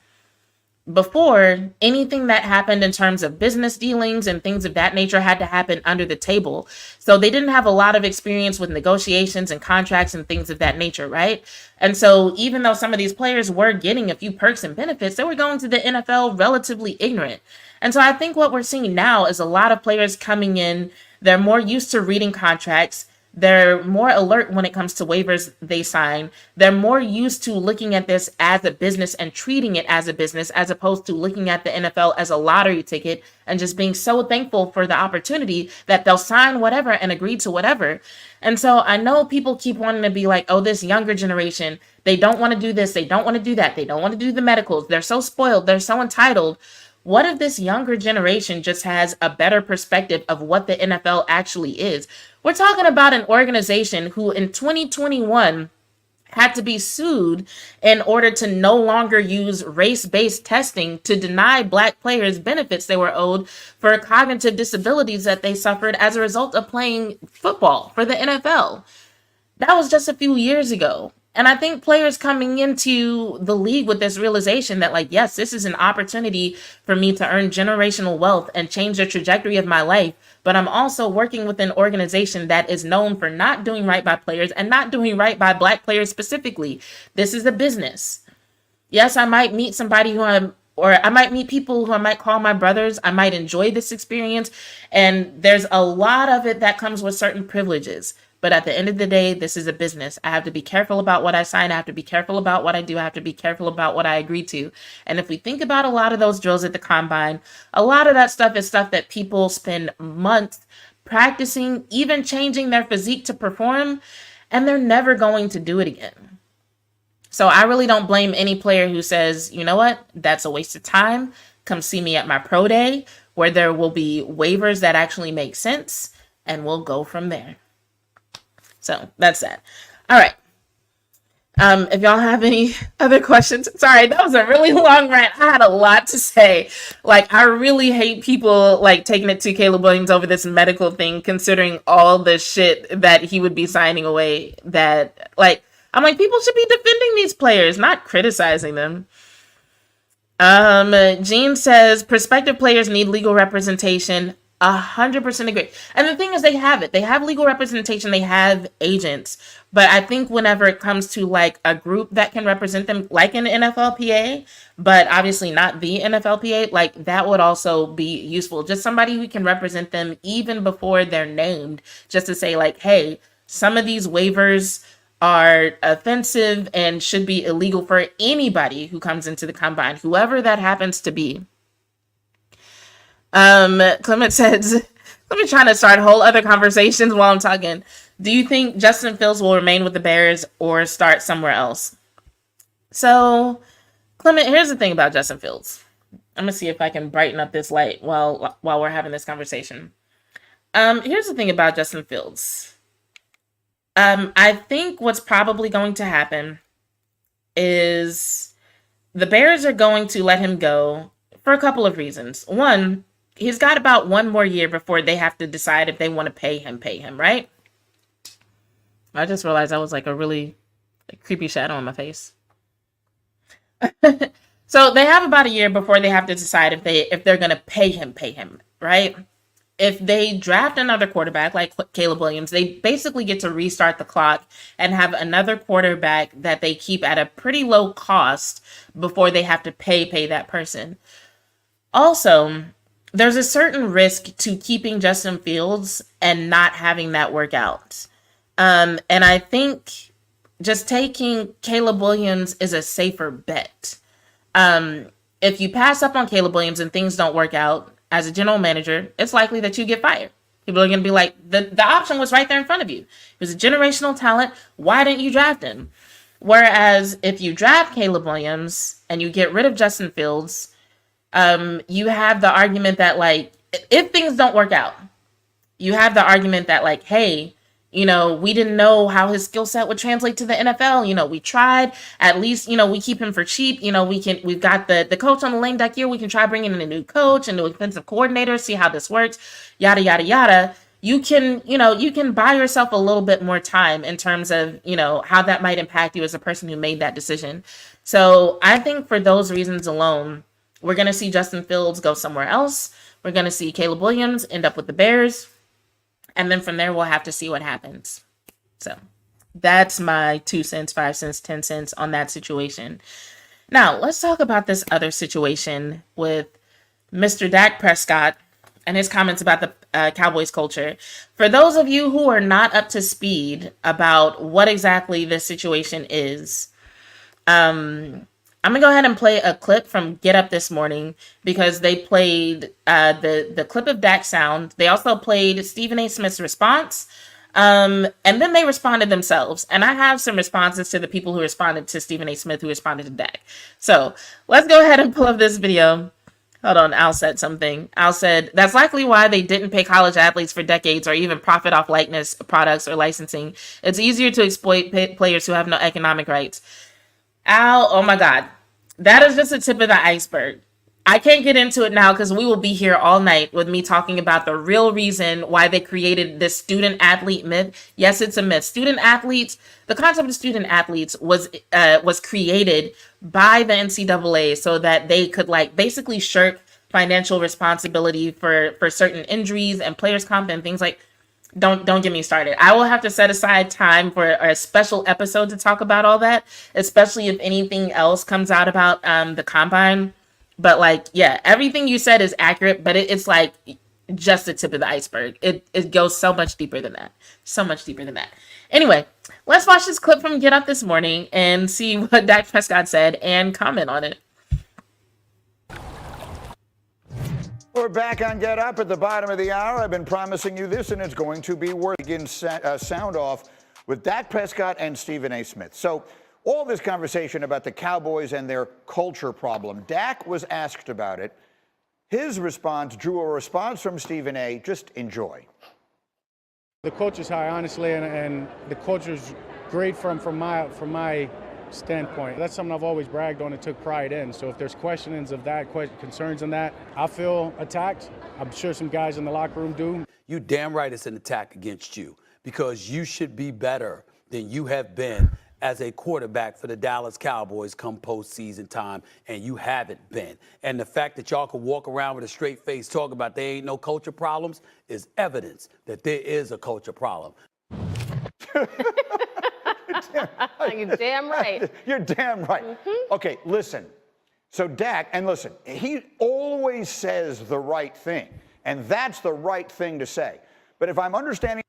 Before, anything that happened in terms of business dealings and things of that nature had to happen under the table. So they didn't have a lot of experience with negotiations and contracts and things of that nature, right? And so even though some of these players were getting a few perks and benefits, they were going to the NFL relatively ignorant. And so I think what we're seeing now is a lot of players coming in, they're more used to reading contracts. They're more alert when it comes to waivers they sign. They're more used to looking at this as a business and treating it as a business, as opposed to looking at the NFL as a lottery ticket and just being so thankful for the opportunity that they'll sign whatever and agree to whatever. And so I know people keep wanting to be like, oh, this younger generation, they don't want to do this. They don't want to do that. They don't want to do the medicals. They're so spoiled. They're so entitled. What if this younger generation just has a better perspective of what the NFL actually is? We're talking about an organization who in 2021 had to be sued in order to no longer use race-based testing to deny Black players benefits they were owed for cognitive disabilities that they suffered as a result of playing football for the NFL. That was just a few years ago. And I think players coming into the league with this realization that, like, yes, this is an opportunity for me to earn generational wealth and change the trajectory of my life. But I'm also working with an organization that is known for not doing right by players and not doing right by Black players specifically. This is a business. Yes, I might meet somebody who I'm or I might meet people who I might call my brothers. I might enjoy this experience. And there's a lot of it that comes with certain privileges. But at the end of the day, this is a business. I have to be careful about what I sign. I have to be careful about what I do. I have to be careful about what I agree to. And if we think about a lot of those drills at the combine, a lot of that stuff is stuff that people spend months practicing, even changing their physique to perform, and they're never going to do it again. So I really don't blame any player who says, you know what, that's a waste of time. Come see me at my pro day where there will be waivers that actually make sense, and we'll go from there. So that's that. All right. If y'all have any other questions, sorry, that was a really long rant. I had a lot to say. Like, I really hate people like taking it to Caleb Williams over this medical thing, considering all the shit that he would be signing away. That, like, I'm like, people should be defending these players, not criticizing them. Jean says prospective players need legal representation. 100% agree. And the thing is, they have it. They have legal representation. They have agents. But I think whenever it comes to like a group that can represent them, like an NFLPA, but obviously not the NFLPA, like that would also be useful. Just somebody who can represent them even before they're named, just to say like, hey, some of these waivers are offensive and should be illegal for anybody who comes into the combine, whoever that happens to be. Clement says, let me try to start whole other conversations while I'm talking. Do you think Justin Fields will remain with the Bears or start somewhere else? So, Clement, here's the thing about Justin Fields. I'm gonna see if I can brighten up this light while we're having this conversation. Here's the thing about Justin Fields. I think what's probably going to happen is the Bears are going to let him go for a couple of reasons. One, he's got about one more year before they have to decide if they want to pay him, right? I just realized I was like a really creepy shadow on my face. So they have about a year before they have to decide if they're going to pay him, right? If they draft another quarterback like Caleb Williams, they basically get to restart the clock and have another quarterback that they keep at a pretty low cost before they have to pay that person. Also, there's a certain risk to keeping Justin Fields and not having that work out. And I think just taking Caleb Williams is a safer bet. If you pass up on Caleb Williams and things don't work out as a general manager, it's likely that you get fired. People are going to be like, the option was right there in front of you. He was a generational talent. Why didn't you draft him? Whereas if you draft Caleb Williams and you get rid of Justin Fields, you have the argument that, like, if things don't work out, you have the argument that, like, hey, you know, we didn't know how his skill set would translate to the NFL. You know, we tried. At least, you know, we keep him for cheap. You know, we've got the coach on the lame duck here. We can try bringing in a new coach and a new offensive coordinator, see how this works, yada, yada, yada. You can buy yourself a little bit more time in terms of, you know, how that might impact you as a person who made that decision. So I think for those reasons alone, we're going to see Justin Fields go somewhere else. We're going to see Caleb Williams end up with the Bears. And then from there, we'll have to see what happens. So that's my 2 cents, 5 cents, 10 cents on that situation. Now, let's talk about this other situation with Mr. Dak Prescott and his comments about the Cowboys culture. For those of you who are not up to speed about what exactly this situation is, I'm going to go ahead and play a clip from Get Up this morning because they played the clip of Dak's sound. They also played Stephen A. Smith's response. And then they responded themselves. And I have some responses to the people who responded to Stephen A. Smith, who responded to Dak. So let's go ahead and pull up this video. Hold on, Al said something. Al said, that's likely why they didn't pay college athletes for decades or even profit off likeness products or licensing. It's easier to exploit players who have no economic rights. Al, oh my God. That is just the tip of the iceberg. I can't get into it now because we will be here all night with me talking about the real reason why they created this student athlete myth. Yes, it's a myth. Student athletes, the concept of student athletes was created by the NCAA so that they could like basically shirk financial responsibility for certain injuries and players' comp and things like. Don't get me started. I will have to set aside time for a special episode to talk about all that, especially if anything else comes out about the combine. But like, yeah, everything you said is accurate, but it's like just the tip of the iceberg. It goes so much deeper than that. So much deeper than that. Anyway, let's watch this clip from Get Up This Morning and see what Dak Prescott said and comment on it. We're back on Get Up at the bottom of the hour. I've been promising you this, and it's going to be worth begin sound off with Dak Prescott and Stephen A. Smith. So all this conversation about the Cowboys and their culture problem, Dak was asked about it. His response drew a response from Stephen A. Just enjoy. The culture's high, honestly, and the culture's great from my standpoint. That's something I've always bragged on and took pride in. So if there's questions of that, concerns on that, I feel attacked. I'm sure some guys in the locker room do. You damn right it's an attack against you, because you should be better than you have been as a quarterback for the Dallas Cowboys come postseason time, and you haven't been. And the fact that y'all can walk around with a straight face talk about there ain't no culture problems is evidence that there is a culture problem. You're damn right. You're damn right. Mm-hmm. Okay, listen. So Dak, and listen, he always says the right thing, and that's the right thing to say. But if I'm understanding,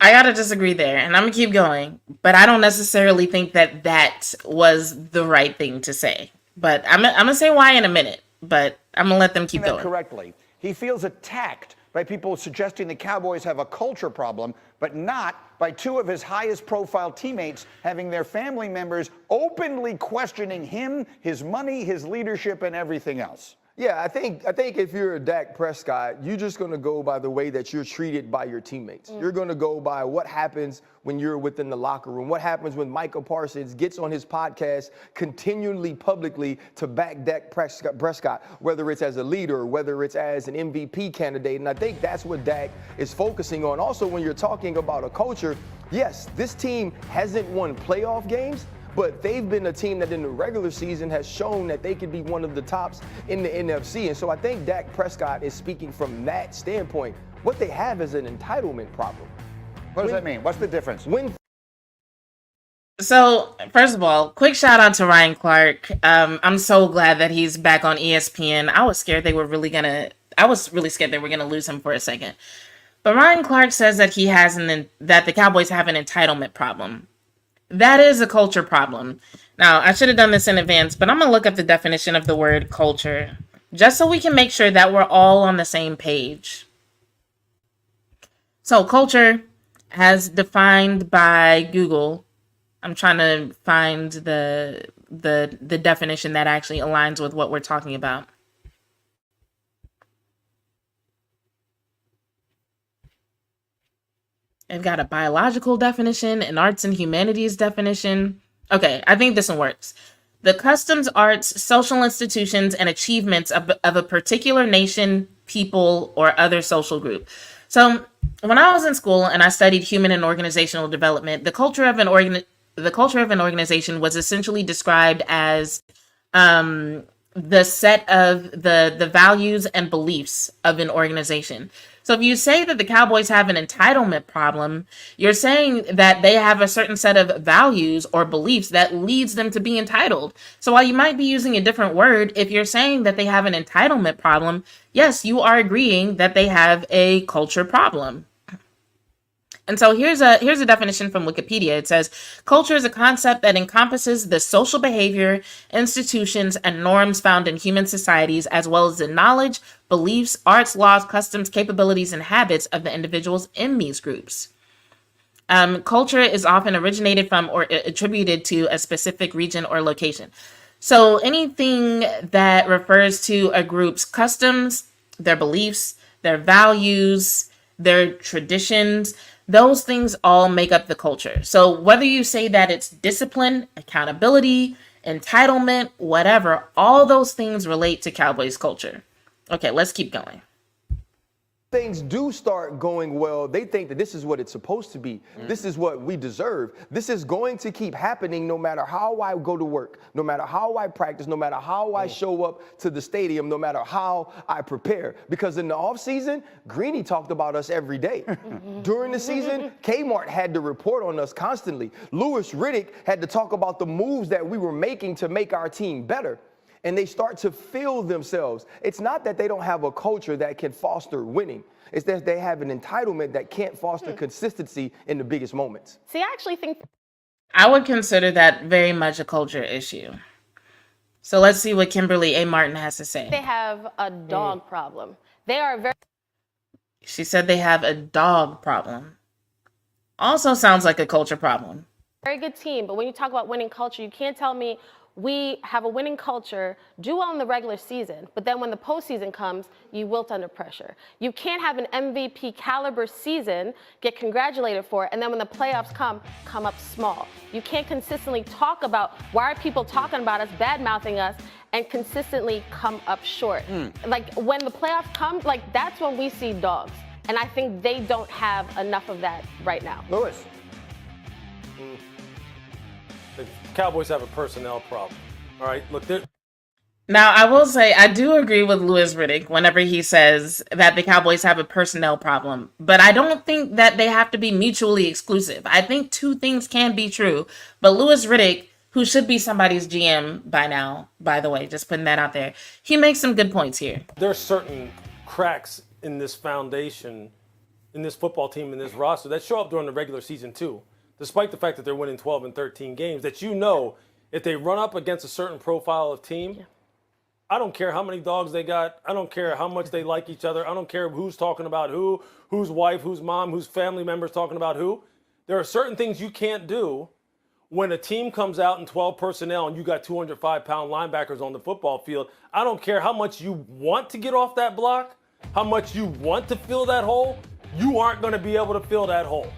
I gotta disagree there, and I'm gonna keep going, but I don't necessarily think that that was the right thing to say. But I'm gonna say why in a minute, but I'm gonna let them keep going. Correctly, he feels attacked by people suggesting the Cowboys have a culture problem, but not by two of his highest profile teammates having their family members openly questioning him, his money, his leadership, and everything else. Yeah, I think if you're a Dak Prescott, you're just going to go by the way that you're treated by your teammates. You're going to go by what happens when you're within the locker room, what happens when Micah Parsons gets on his podcast continually publicly to back Dak Prescott, whether it's as a leader, whether it's as an MVP candidate. And I think that's what Dak is focusing on. Also, when you're talking about a culture, yes, this team hasn't won playoff games, but they've been a team that in the regular season has shown that they could be one of the tops in the NFC. And so I think Dak Prescott is speaking from that standpoint. What they have is an entitlement problem. What does that mean? What's the difference? So, first of all, quick shout out to Ryan Clark. I'm so glad that he's back on ESPN. I was scared they were really gonna lose him for a second. But Ryan Clark says that that the Cowboys have an entitlement problem. That is a culture problem. Now, I should have done this in advance, but I'm going to look up the definition of the word culture, just so we can make sure that we're all on the same page. So, culture, as defined by Google, I'm trying to find the definition that actually aligns with what we're talking about. I've got a biological definition, an arts and humanities definition. Okay, I think this one works. The customs, arts, social institutions, and achievements of a particular nation, people, or other social group. So when I was in school and I studied human and organizational development, the culture of an organization was essentially described as the set of the values and beliefs of an organization. So if you say that the Cowboys have an entitlement problem, you're saying that they have a certain set of values or beliefs that leads them to be entitled. So while you might be using a different word, if you're saying that they have an entitlement problem, yes, you are agreeing that they have a culture problem. And so here's a definition from Wikipedia. It says, culture is a concept that encompasses the social behavior, institutions, and norms found in human societies, as well as the knowledge, beliefs, arts, laws, customs, capabilities, and habits of the individuals in these groups. Culture is often originated from or attributed to a specific region or location. So anything that refers to a group's customs, their beliefs, their values, their traditions, those things all make up the culture. So whether you say that it's discipline, accountability, entitlement, whatever, all those things relate to Cowboys culture. Okay, let's keep going. Things do start going well, they think that this is what it's supposed to be. This is what we deserve. This is going to keep happening no matter how I go to work, no matter how I practice, no matter how I show up to the stadium, no matter how I prepare. Because in the offseason, Greeny talked about us every day. During the season, Kmart had to report on us constantly. Louis Riddick had to talk about the moves that we were making to make our team better. and they start to feel themselves. It's not that they don't have a culture that can foster winning. It's that they have an entitlement that can't foster consistency in the biggest moments. See, I actually think I would consider that very much a culture issue. So let's see what Kimberly A. Martin has to say. they have a dog problem. They are a very She said they have a dog problem. Also sounds like a culture problem. very good team, but when you talk about winning culture, you can't tell me we have a winning culture, do well in the regular season, but then when the postseason comes, you wilt under pressure. You can't have an MVP caliber season, get congratulated for it, and then when the playoffs come up small. You can't consistently talk about why are people talking about us, bad-mouthing us, and consistently come up short. Like when the playoffs come, like that's when we see dogs. And I think they don't have enough of that right now. Lewis. The Cowboys have a personnel problem. All right, look, Now, I will say, I do agree with Louis Riddick whenever he says that the Cowboys have a personnel problem, but I don't think that they have to be mutually exclusive. I think two things can be true, but Louis Riddick, who should be somebody's GM by now, by the way, just putting that out there, he makes some good points here. there's certain cracks in this foundation, in this football team, in this roster that show up during the regular season too. Despite the fact that they're winning 12 and 13 games, that if they run up against a certain profile of team, I don't care how many dogs they got. I don't care how much they like each other. I don't care who's talking about who, whose wife, whose mom, whose family members talking about who. There are certain things you can't do when a team comes out in 12 personnel and you got 205-pound linebackers on the football field. I don't care how much you want to get off that block, how much you want to fill that hole, you aren't going to be able to fill that hole.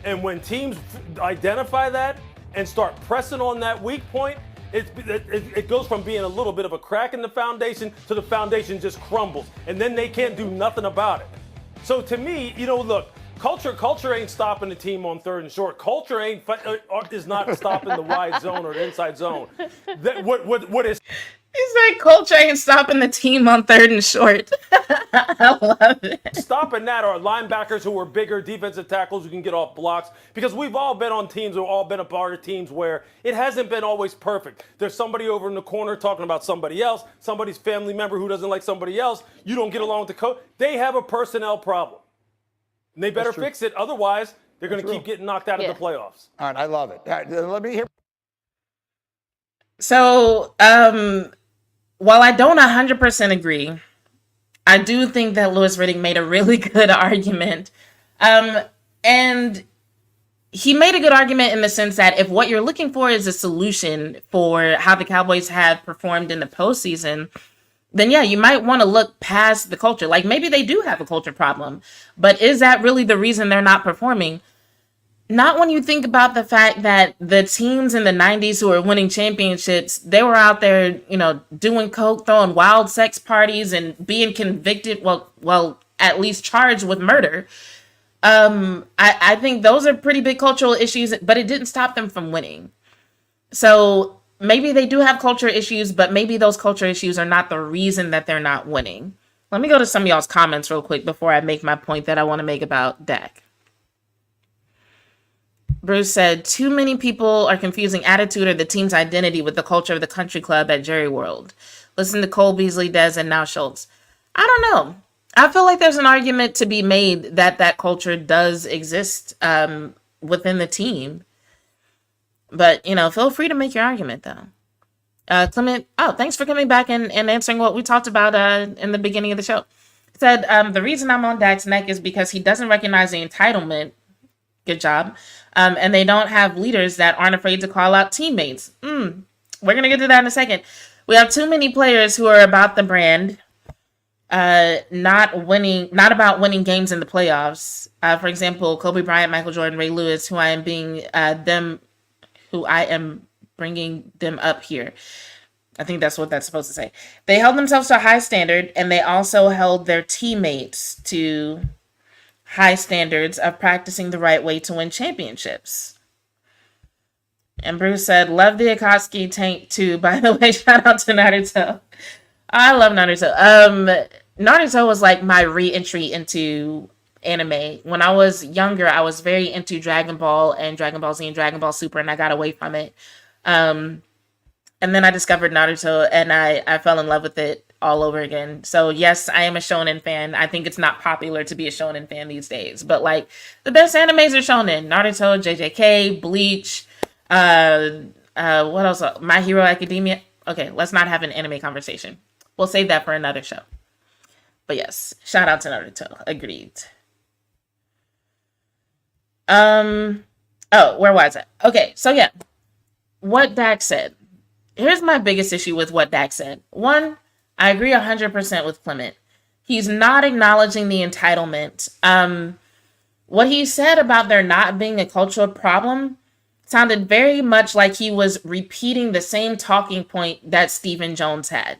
And when teams identify that and start pressing on that weak point, it goes from being a little bit of a crack in the foundation to the foundation just crumbles. And then they can't do nothing about it. So to me, look, culture ain't stopping the team on third and short. Culture is not stopping the wide zone or the inside zone. What is... He said culture ain't stopping the team on third and short. I love it. Stopping that are linebackers who are bigger, defensive tackles who can get off blocks. Because we've all been on teams, we've all been a part of teams where it hasn't been always perfect. There's somebody over in the corner talking about somebody else, somebody's family member who doesn't like somebody else. You don't get along with the coach. They have a personnel problem. And they better fix it. Otherwise, they're going to keep getting knocked out of the playoffs. All right, I love it. All right, let me hear. So, while I don't 100% agree, I do think that Louis Riddick made a really good argument. And he made a good argument in the sense that if what you're looking for is a solution for how the Cowboys have performed in the postseason, then yeah, you might want to look past the culture. Like maybe they do have a culture problem, but is that really the reason they're not performing? Not when you think about the fact that the teams in the 90s who were winning championships, they were out there, doing coke, throwing wild sex parties and being convicted, well, at least charged with murder. I think those are pretty big cultural issues, but it didn't stop them from winning. So maybe they do have culture issues, but maybe those culture issues are not the reason that they're not winning. Let me go to some of y'all's comments real quick before I make my point that I want to make about Dak. Bruce said, too many people are confusing attitude or the team's identity with the culture of the country club at Jerry World. Listen to Cole Beasley, Dez, and now Schultz. I don't know. I feel like there's an argument to be made that culture does exist within the team. But, feel free to make your argument, though. Clement, thanks for coming back and answering what we talked about in the beginning of the show. He said, the reason I'm on Dak's neck is because he doesn't recognize the entitlement. Good job. And they don't have leaders that aren't afraid to call out teammates. We're going to get to that in a second. We have too many players who are about the brand, not about winning games in the playoffs. For example, Kobe Bryant, Michael Jordan, Ray Lewis, who I am bringing them up here. I think that's what that's supposed to say. They held themselves to a high standard, and they also held their teammates to high standards of practicing the right way to win championships. And Bruce said, love the Akatsuki tank too. By the way, shout out to Naruto. I love Naruto. Naruto was like my re-entry into anime. When I was younger, I was very into Dragon Ball and Dragon Ball Z and Dragon Ball Super, and I got away from it. And and then I discovered Naruto, and I fell in love with it all over again. So yes, I am a shonen fan. I think it's not popular to be a shonen fan these days, but like the best animes are shonen: Naruto, JJK, Bleach, what else? My Hero Academia. Okay, let's not have an anime conversation. We'll save that for another show. But yes, shout out to Naruto. Agreed. Oh, where was it? Okay, so yeah, what Dak said. Here's my biggest issue with what Dak said. One, I agree 100% with Clement. He's not acknowledging the entitlement. What he said about there not being a cultural problem sounded very much like he was repeating the same talking point that Stephen Jones had.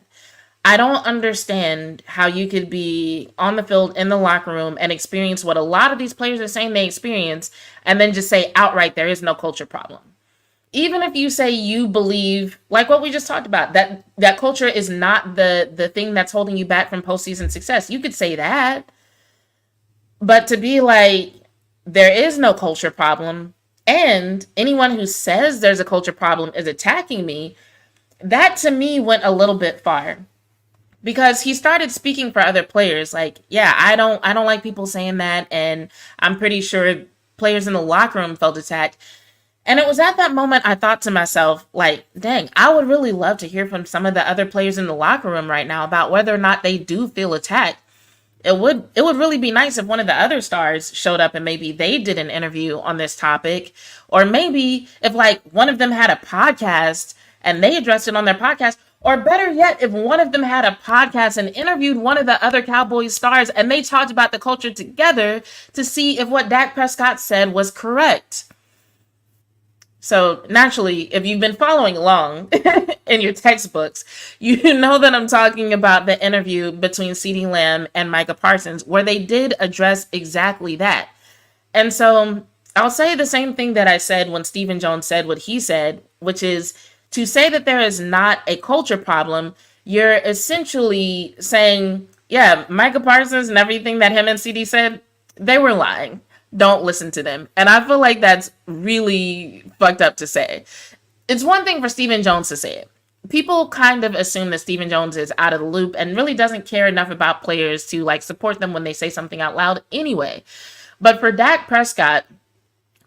I don't understand how you could be on the field in the locker room and experience what a lot of these players are saying they experience and then just say outright there is no culture problem. Even if you say you believe, like what we just talked about, that culture is not the thing that's holding you back from postseason success, you could say that. But to be like, there is no culture problem, and anyone who says there's a culture problem is attacking me, that to me went a little bit far. Because he started speaking for other players, like, yeah, I don't like people saying that, and I'm pretty sure players in the locker room felt attacked. And it was at that moment I thought to myself, like, dang, I would really love to hear from some of the other players in the locker room right now about whether or not they do feel attacked. It would really be nice if one of the other stars showed up and maybe they did an interview on this topic. Or maybe if like one of them had a podcast and they addressed it on their podcast. Or better yet, if one of them had a podcast and interviewed one of the other Cowboys stars and they talked about the culture together to see if what Dak Prescott said was correct. So naturally, if you've been following along in your textbooks, you know that I'm talking about the interview between CeeDee Lamb and Micah Parsons, where they did address exactly that. And so I'll say the same thing that I said when Stephen Jones said what he said, which is to say that there is not a culture problem, you're essentially saying, yeah, Micah Parsons and everything that him and CeeDee said, they were lying. Don't listen to them. And I feel like that's really fucked up to say. It's one thing for Stephen Jones to say it. People kind of assume that Stephen Jones is out of the loop and really doesn't care enough about players to like support them when they say something out loud anyway. But for Dak Prescott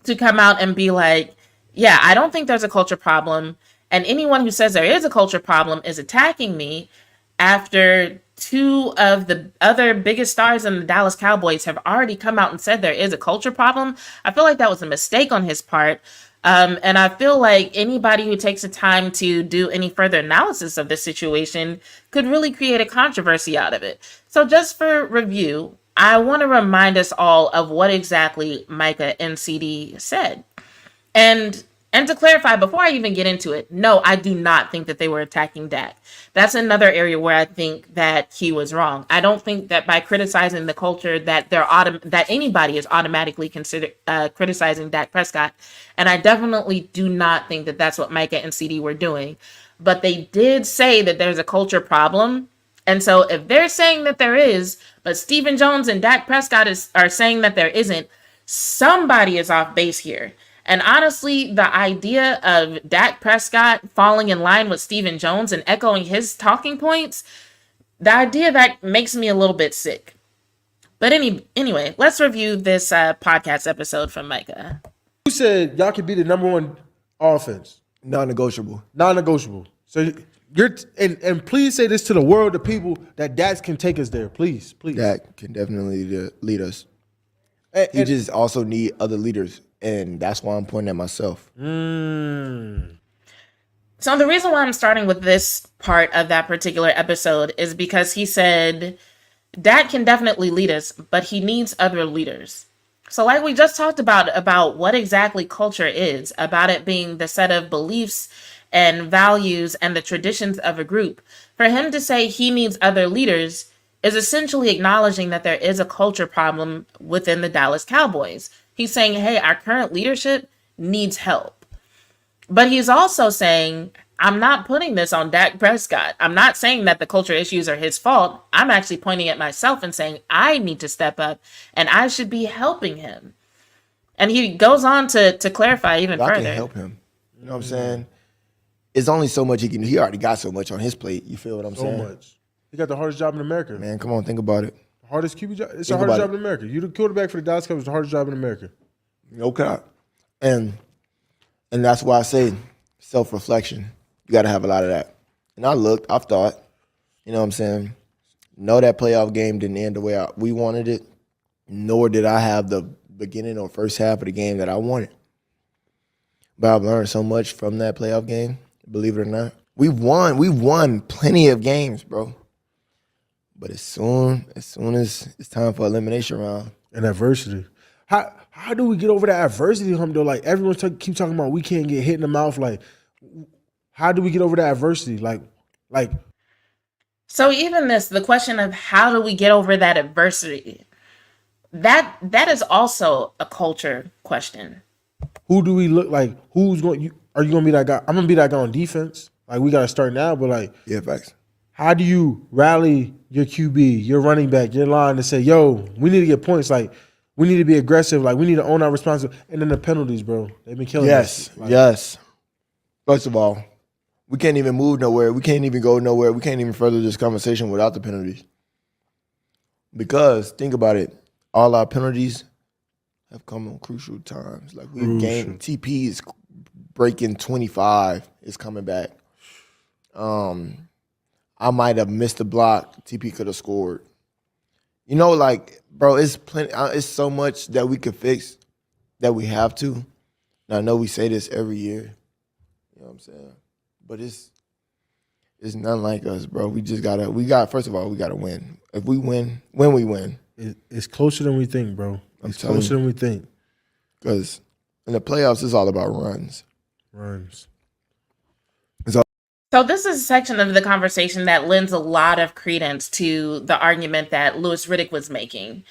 to come out and be like, yeah, I don't think there's a culture problem, and anyone who says there is a culture problem is attacking me, after two of the other biggest stars in the Dallas Cowboys have already come out and said there is a culture problem, I feel like that was a mistake on his part. And I feel like anybody who takes the time to do any further analysis of this situation could really create a controversy out of it. So just for review, I want to remind us all of what exactly Micah and CeeDee said. And to clarify, before I even get into it, no, I do not think that they were attacking Dak. That's another area where I think that he was wrong. I don't think that by criticizing the culture that that anybody is automatically criticizing Dak Prescott. And I definitely do not think that that's what Micah and CeeDee were doing. But they did say that there's a culture problem. And so if they're saying that there is, but Stephen Jones and Dak Prescott are saying that there isn't, somebody is off base here. And honestly, the idea of Dak Prescott falling in line with Stephen Jones and echoing his talking points, the idea that makes me a little bit sick. But anyway, let's review this podcast episode from Micah. You said y'all could be the number one offense. Non-negotiable. Non-negotiable. So you're and please say this to the world of people that Dak can take us there. Please. Dak can definitely lead us. And You just also need other leaders. And that's why I'm pointing at myself. So the reason why I'm starting with this part of that particular episode is because he said Dak can definitely lead us, but he needs other leaders. So like we just talked about what exactly culture is, about it being the set of beliefs and values and the traditions of a group. For him to say he needs other leaders is essentially acknowledging that there is a culture problem within the Dallas Cowboys. He's saying, hey, our current leadership needs help. But he's also saying, I'm not putting this on Dak Prescott. I'm not saying that the culture issues are his fault. I'm actually pointing at myself and saying I need to step up and I should be helping him. And he goes on to clarify even further. I can help him. You know what I'm saying? it's only so much he can do. He already got so much on his plate. You feel what I'm So saying? much. He got the hardest job in America. Man, come on, think about it. Hardest QB job. It's the Think hardest about job in America. You the quarterback for the Dallas Cowboys. The hardest job in America. No cap. And that's why I say self-reflection. You got to have a lot of that. And I've thought, you know what I'm saying? No, that playoff game didn't end the way we wanted it, nor did I have the beginning or first half of the game that I wanted. But I've learned so much from that playoff game, believe it or not. We've won plenty of games, bro. But as soon as it's time for elimination round. And adversity. How do we get over that adversity hump though? Like everyone keep talking about we can't get hit in the mouth. Like how do we get over that adversity? Like So even the question of how do we get over that adversity, that is also a culture question. who do we look like? Who's going? Are you gonna be that guy? I'm gonna be that guy on defense. Like we gotta start now, but like Yeah, facts. how do you rally your QB, your running back, your line to say, yo, we need to get points. Like, we need to be aggressive. Like, we need to own our responsibility. And then the penalties, bro. They've been killing us. Like, Yes. First of all, we can't even move nowhere. We can't even go nowhere. We can't even further this conversation without the penalties. Because, think about it, all our penalties have come on crucial times. Like, we've gained, TP is breaking 25, is coming back. I might have missed a block. TP could have scored. You know, like, bro, it's plenty. It's so much that we could fix that we have to. And I know we say this every year. You know what I'm saying? But it's nothing like us, bro. First of all, we gotta win. If we win, when we win. It's closer than we think, bro. It's closer than we think. Because in the playoffs, it's all about runs. So this is a section of the conversation that lends a lot of credence to the argument that Louis Riddick was making.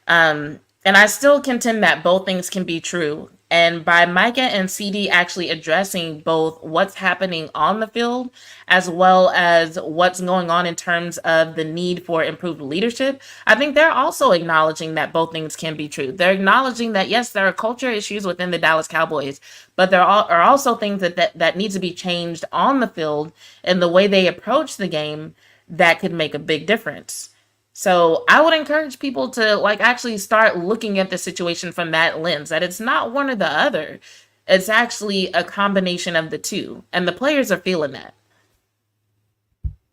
And I still contend that both things can be true. And by Micah and CeeDee actually addressing both what's happening on the field as well as what's going on in terms of the need for improved leadership, I think they're also acknowledging that both things can be true. They're acknowledging that, yes, there are culture issues within the Dallas Cowboys, but there are also things that need to be changed on the field and the way they approach the game that could make a big difference. So I would encourage people to actually start looking at the situation from that lens, that it's not one or the other. It's actually a combination of the two. And the players are feeling that.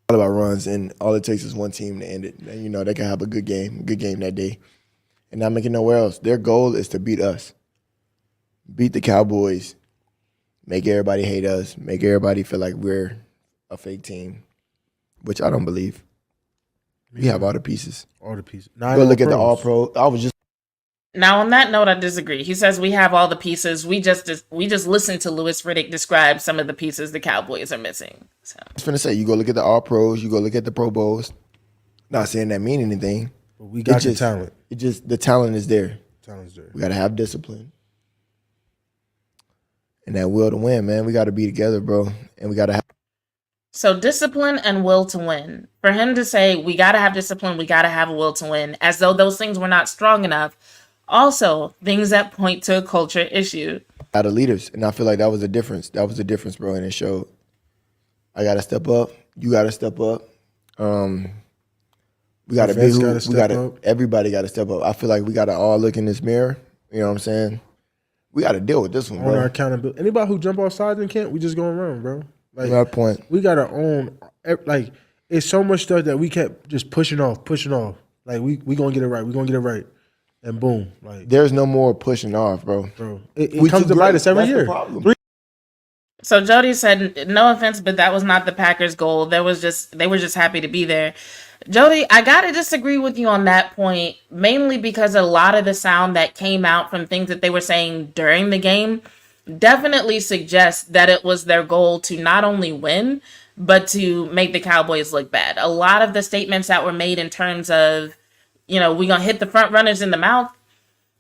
All about runs, and all it takes is one team to end it. And, you know, they can have a good game that day and not make it nowhere else. Their goal is to beat us. Beat the Cowboys. Make everybody hate us. Make everybody feel like we're a fake team, which I don't believe. We have all the pieces. All the pieces. Go look at the All-Pro. Now, on that note, I disagree. He says we have all the pieces. We just listened to Louis Riddick describe some of the pieces the Cowboys are missing. So I was finna say, you go look at the All-Pros. You go look at the Pro Bowls. Not saying that mean anything. But we got the talent. The talent is there. Talent's there. We got to have discipline. And that will to win, man. We got to be together, bro. And we got to have. So discipline and will to win. For him to say we got to have discipline, we got to have a will to win, as though those things were not strong enough. Also, things that point to a culture issue. Out of leaders, and I feel like that was a difference. That was a difference, bro, and it showed. I got to step up. You got to step up. We got to be who. Everybody got to step up. I feel like we got to all look in this mirror. You know what I'm saying? We got to deal with this one, bro. On our accountability. Anybody who jump off sides and can't, we just going around, bro. Like, that point. We got to own, like, it's so much stuff that we kept just pushing off. Like, we going to get it right. We going to get it right. And boom. Like, there's no more pushing off, bro. It comes to bite us every year. So Jody said, no offense, but that was not the Packers' goal. They were just happy to be there. Jody, I got to disagree with you on that point, mainly because a lot of the sound that came out from things that they were saying during the game definitely suggests that it was their goal to not only win, but to make the Cowboys look bad. A lot of the statements that were made in terms of, you know, we're going to hit the front runners in the mouth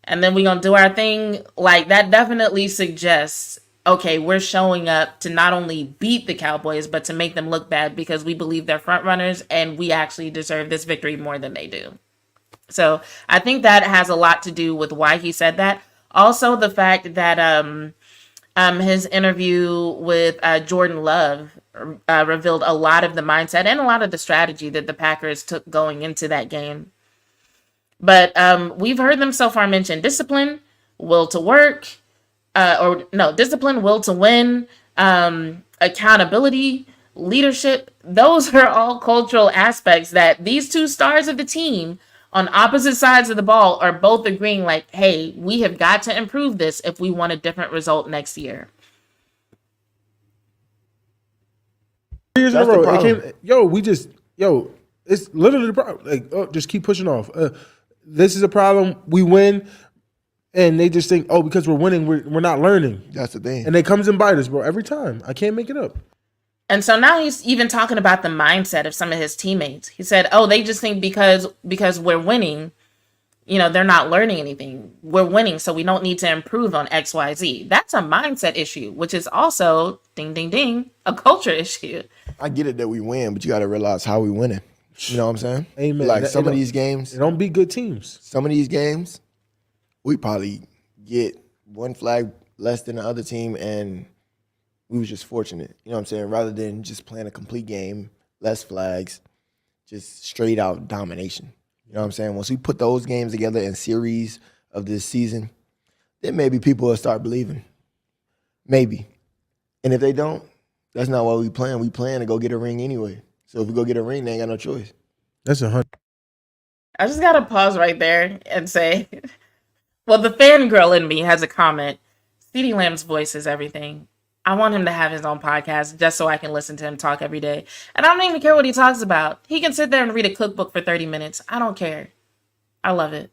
and then we're going to do our thing, like that definitely suggests, okay, we're showing up to not only beat the Cowboys, but to make them look bad because we believe they're front runners and we actually deserve this victory more than they do. So I think that has a lot to do with why he said that. Also, the fact that, His interview with Jordan Love revealed a lot of the mindset and a lot of the strategy that the Packers took going into that game. But we've heard them so far mention discipline, will to work, discipline, will to win, accountability, leadership. Those are all cultural aspects that these two stars of the team on opposite sides of the ball are both agreeing like, hey, we have got to improve this if we want a different result next year. Years in a row, it's literally the problem. Like, just keep pushing off. This is a problem. We win, and they just think, because we're winning, we're not learning. That's the thing. And it comes and bite us, bro, every time. I can't make it up. And so now he's even talking about the mindset of some of his teammates. He said, they just think because we're winning, they're not learning anything. We're winning, so we don't need to improve on X, Y, Z. That's a mindset issue, which is also, ding, ding, ding, a culture issue. I get it that we win, but you got to realize how we winning. You know what I'm saying? Amen. Like some of these games. They don't beat good teams. Some of these games, we probably get one flag less than the other team, and we was just fortunate. You know what I'm saying? Rather than just playing a complete game, less flags, just straight out domination. You know what I'm saying? Once we put those games together in series of this season, then maybe people will start believing. Maybe. And if they don't, that's not why we playing. We playing to go get a ring anyway. So if we go get a ring, they ain't got no choice. That's 100. I just got to pause right there and say, well, the fangirl in me has a comment. CeeDee Lamb's voice is everything. I want him to have his own podcast just so I can listen to him talk every day. And I don't even care what he talks about. He can sit there and read a cookbook for 30 minutes. I don't care. I love it.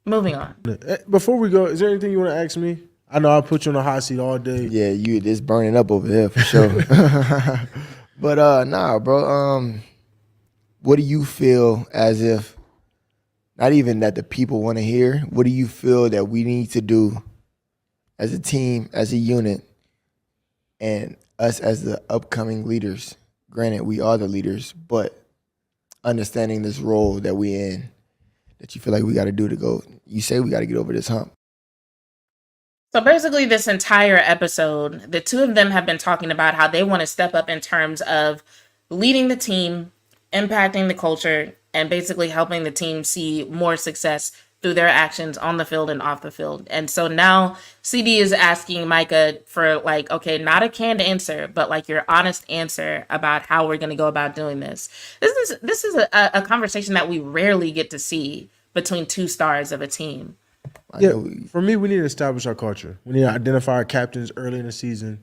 Moving on. Before we go, is there anything you want to ask me? I know I put you on the hot seat all day. Yeah, it's burning up over there for sure. But nah, bro. What do you feel as if, not even that the people want to hear, what do you feel that we need to do as a team, as a unit, and us as the upcoming leaders? Granted, we are the leaders, but understanding this role that we in, that you feel like we got to do to go, you say we got to get over this hump. So basically this entire episode, the two of them have been talking about how they want to step up in terms of leading the team, impacting the culture, and basically helping the team see more success through their actions on the field and off the field. And so now CeeDee is asking Micah for not a canned answer, but your honest answer about how we're going to go about doing this. This is a conversation that we rarely get to see between two stars of a team. Yeah, for me, we need to establish our culture. We need to identify our captains early in the season.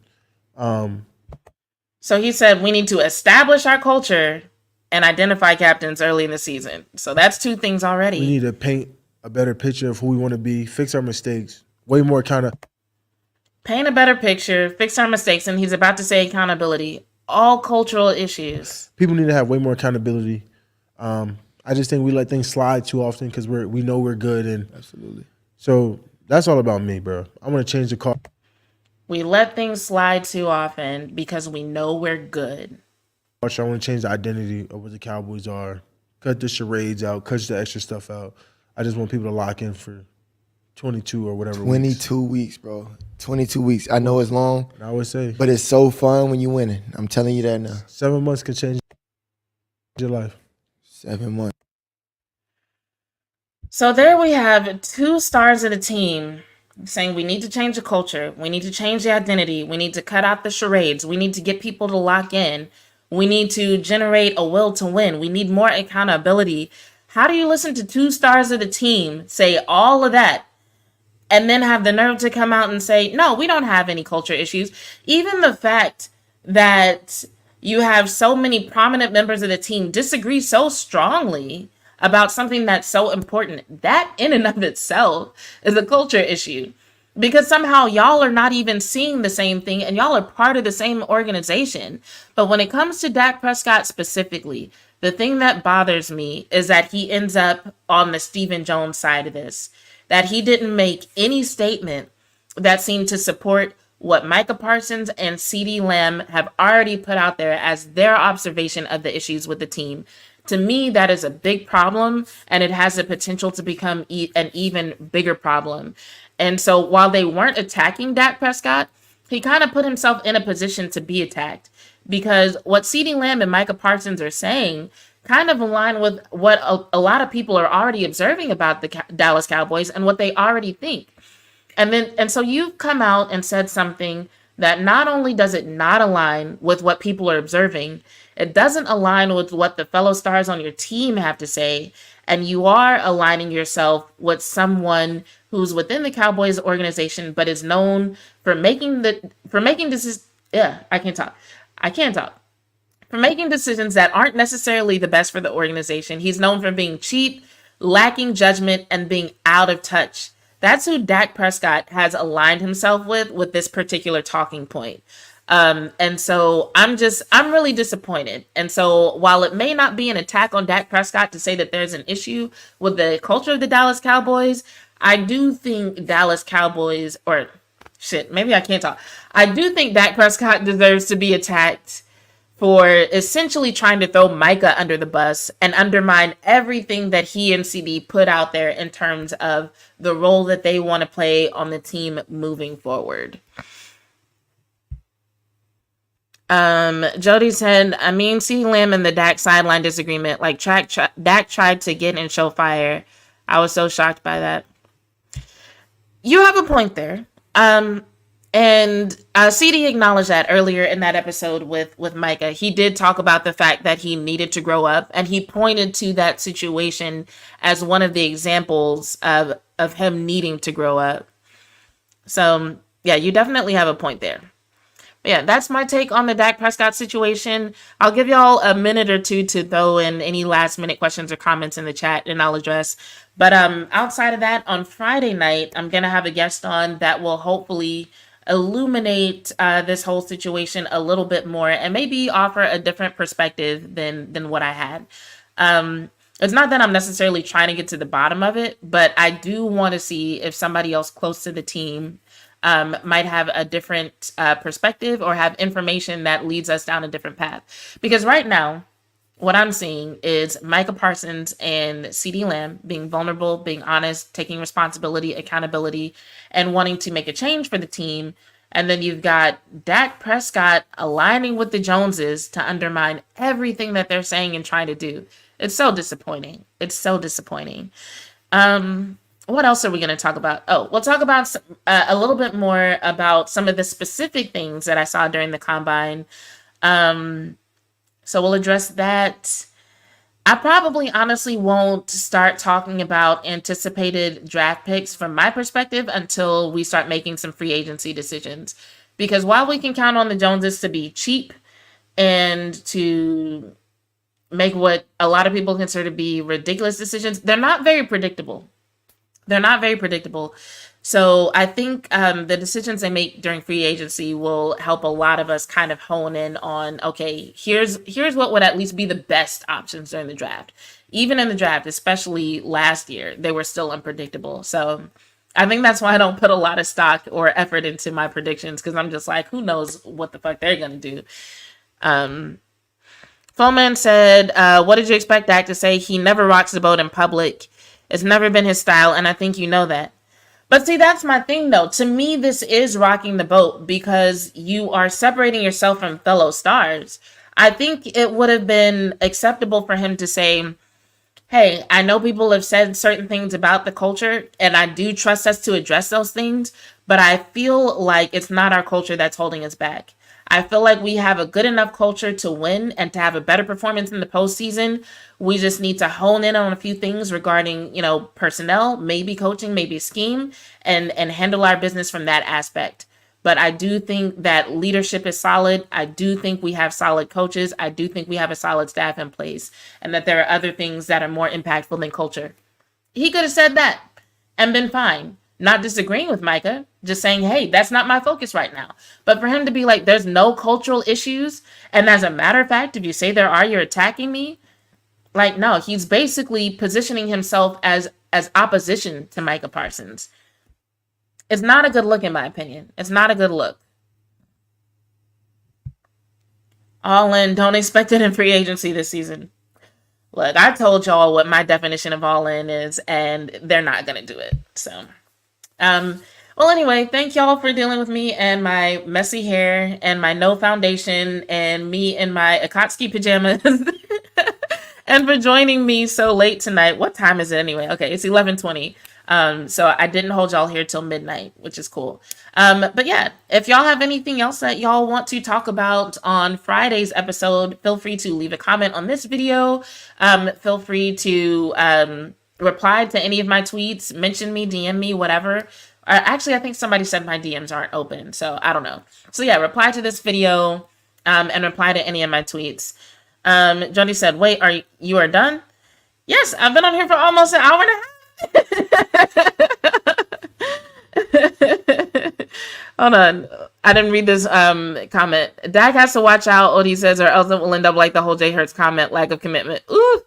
So he said we need to establish our culture and identify captains early in the season. So that's two things already. We need to paint a better picture of who we want to be, fix our mistakes, way more paint a better picture, fix our mistakes, and he's about to say accountability. All cultural issues. People need to have way more accountability. I just think we let things slide too often because we know we're good, and absolutely. So that's all about me, bro. I want to change the car. We let things slide too often because we know we're good. I want to change the identity of what the Cowboys are. Cut the charades out. Cut the extra stuff out. I just want people to lock in for 22 or whatever. 22 weeks, bro. 22 weeks. I know it's long. I would say. But it's so fun when you're winning. I'm telling you that now. 7 months can change your life. 7 months. So there we have two stars of the team saying we need to change the culture. We need to change the identity. We need to cut out the charades. We need to get people to lock in. We need to generate a will to win. We need more accountability. How do you listen to two stars of the team say all of that and then have the nerve to come out and say, no, we don't have any culture issues? Even the fact that you have so many prominent members of the team disagree so strongly about something that's so important, that in and of itself is a culture issue. Because somehow y'all are not even seeing the same thing and y'all are part of the same organization. But when it comes to Dak Prescott specifically, the thing that bothers me is that he ends up on the Stephen Jones side of this. That he didn't make any statement that seemed to support what Micah Parsons and CeeDee Lamb have already put out there as their observation of the issues with the team. To me, that is a big problem, and it has the potential to become an even bigger problem. And so while they weren't attacking Dak Prescott, he kind of put himself in a position to be attacked, because what CeeDee Lamb and Micah Parsons are saying kind of align with what a lot of people are already observing about the Dallas Cowboys and what they already think. And so you've come out and said something that not only does it not align with what people are observing, it doesn't align with what the fellow stars on your team have to say, and you are aligning yourself with someone who's within the Cowboys organization but is known for making decisions. I can't talk. For making decisions that aren't necessarily the best for the organization. He's known for being cheap, lacking judgment, and being out of touch. That's who Dak Prescott has aligned himself with this particular talking point. And so I'm really disappointed. And so while it may not be an attack on Dak Prescott to say that there's an issue with the culture of the Dallas Cowboys, I do think Dallas Cowboys, or shit, maybe I can't talk. I do think Dak Prescott deserves to be attacked for essentially trying to throw Micah under the bus and undermine everything that he and CeeDee put out there in terms of the role that they want to play on the team moving forward. Jody said, I mean, CeeDee Lamb and the Dak sideline disagreement, like Dak tried to get and show fire. I was so shocked by that. You have a point there. And CeeDee acknowledged that earlier in that episode with Micah. He did talk about the fact that he needed to grow up, and he pointed to that situation as one of the examples of him needing to grow up. So, yeah, you definitely have a point there. But yeah, that's my take on the Dak Prescott situation. I'll give y'all a minute or two to throw in any last minute questions or comments in the chat, and I'll address. But outside of that, on Friday night, I'm going to have a guest on that will hopefully illuminate this whole situation a little bit more and maybe offer a different perspective than what I had. It's not that I'm necessarily trying to get to the bottom of it, but I do want to see if somebody else close to the team might have a different perspective or have information that leads us down a different path. Because right now, what I'm seeing is Micah Parsons and CeeDee Lamb being vulnerable, being honest, taking responsibility, accountability, and wanting to make a change for the team. And then you've got Dak Prescott aligning with the Joneses to undermine everything that they're saying and trying to do. It's so disappointing. It's so disappointing. What else are we going to talk about? Oh, we'll talk about a little bit more about some of the specific things that I saw during the combine. So we'll address that. I probably honestly won't start talking about anticipated draft picks from my perspective until we start making some free agency decisions. Because while we can count on the Joneses to be cheap and to make what a lot of people consider to be ridiculous decisions, they're not very predictable. So I think the decisions they make during free agency will help a lot of us kind of hone in on, okay, here's what would at least be the best options during the draft. Even in the draft, especially last year, they were still unpredictable. So I think that's why I don't put a lot of stock or effort into my predictions, because I'm just like, who knows what the fuck they're going to do. Foman said, what did you expect Dak to say? He never rocks the boat in public. It's never been his style, and I think you know that. But see, that's my thing, though. To me, this is rocking the boat because you are separating yourself from fellow stars. I think it would have been acceptable for him to say, hey, I know people have said certain things about the culture, and I do trust us to address those things, but I feel like it's not our culture that's holding us back. I feel like we have a good enough culture to win and to have a better performance in the postseason. We just need to hone in on a few things regarding, personnel, maybe coaching, maybe scheme, and handle our business from that aspect. But I do think that leadership is solid. I do think we have solid coaches. I do think we have a solid staff in place, and that there are other things that are more impactful than culture. He could have said that and been fine. Not disagreeing with Micah, just saying, hey, that's not my focus right now. But for him to be like, there's no cultural issues, and as a matter of fact, if you say there are, you're attacking me. Like, no, he's basically positioning himself as opposition to Micah Parsons. It's not a good look, in my opinion. It's not a good look. All in, don't expect it in free agency this season. Look, I told y'all what my definition of all in is, and they're not going to do it. So, well, anyway, thank y'all for dealing with me and my messy hair and my no foundation and me in my Akatsuki pajamas and for joining me so late tonight. What time is it anyway? Okay, it's 11:20. So I didn't hold y'all here till midnight, which is cool. But yeah, if y'all have anything else that y'all want to talk about on Friday's episode, feel free to leave a comment on this video. Feel free to reply to any of my tweets, mention me, DM me, whatever. Actually, I think somebody said my DMs aren't open, so I don't know. So yeah, reply to this video and reply to any of my tweets. Jody said, wait, you are done? Yes, I've been on here for almost an hour and a half. Hold on. I didn't read this comment. Dak has to watch out, Odie says, or else it will end up like the whole Jay Hurts comment, lack of commitment. Ooh,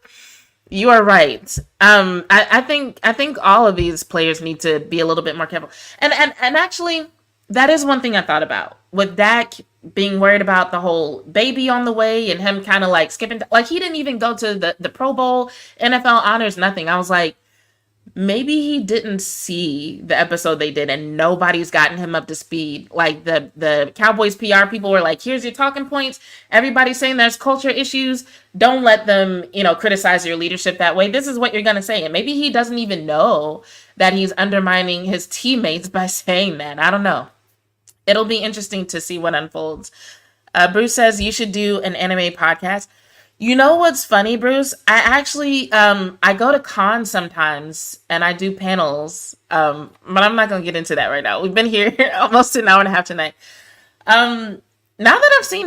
you are right. I think all of these players need to be a little bit more careful. And actually, that is one thing I thought about with Dak being worried about the whole baby on the way and him kind of like skipping. Like he didn't even go to the Pro Bowl, NFL honors, nothing. I was like, maybe he didn't see the episode they did and nobody's gotten him up to speed. Like the Cowboys PR people were like, here's your talking points. Everybody's saying there's culture issues. Don't let them, criticize your leadership that way. This is what you're going to say. And maybe he doesn't even know that he's undermining his teammates by saying that. I don't know. It'll be interesting to see what unfolds. Bruce says you should do an anime podcast. You know what's funny, Bruce? I actually, I go to cons sometimes and I do panels, but I'm not going to get into that right now. We've been here almost an hour and a half tonight. Now that I've seen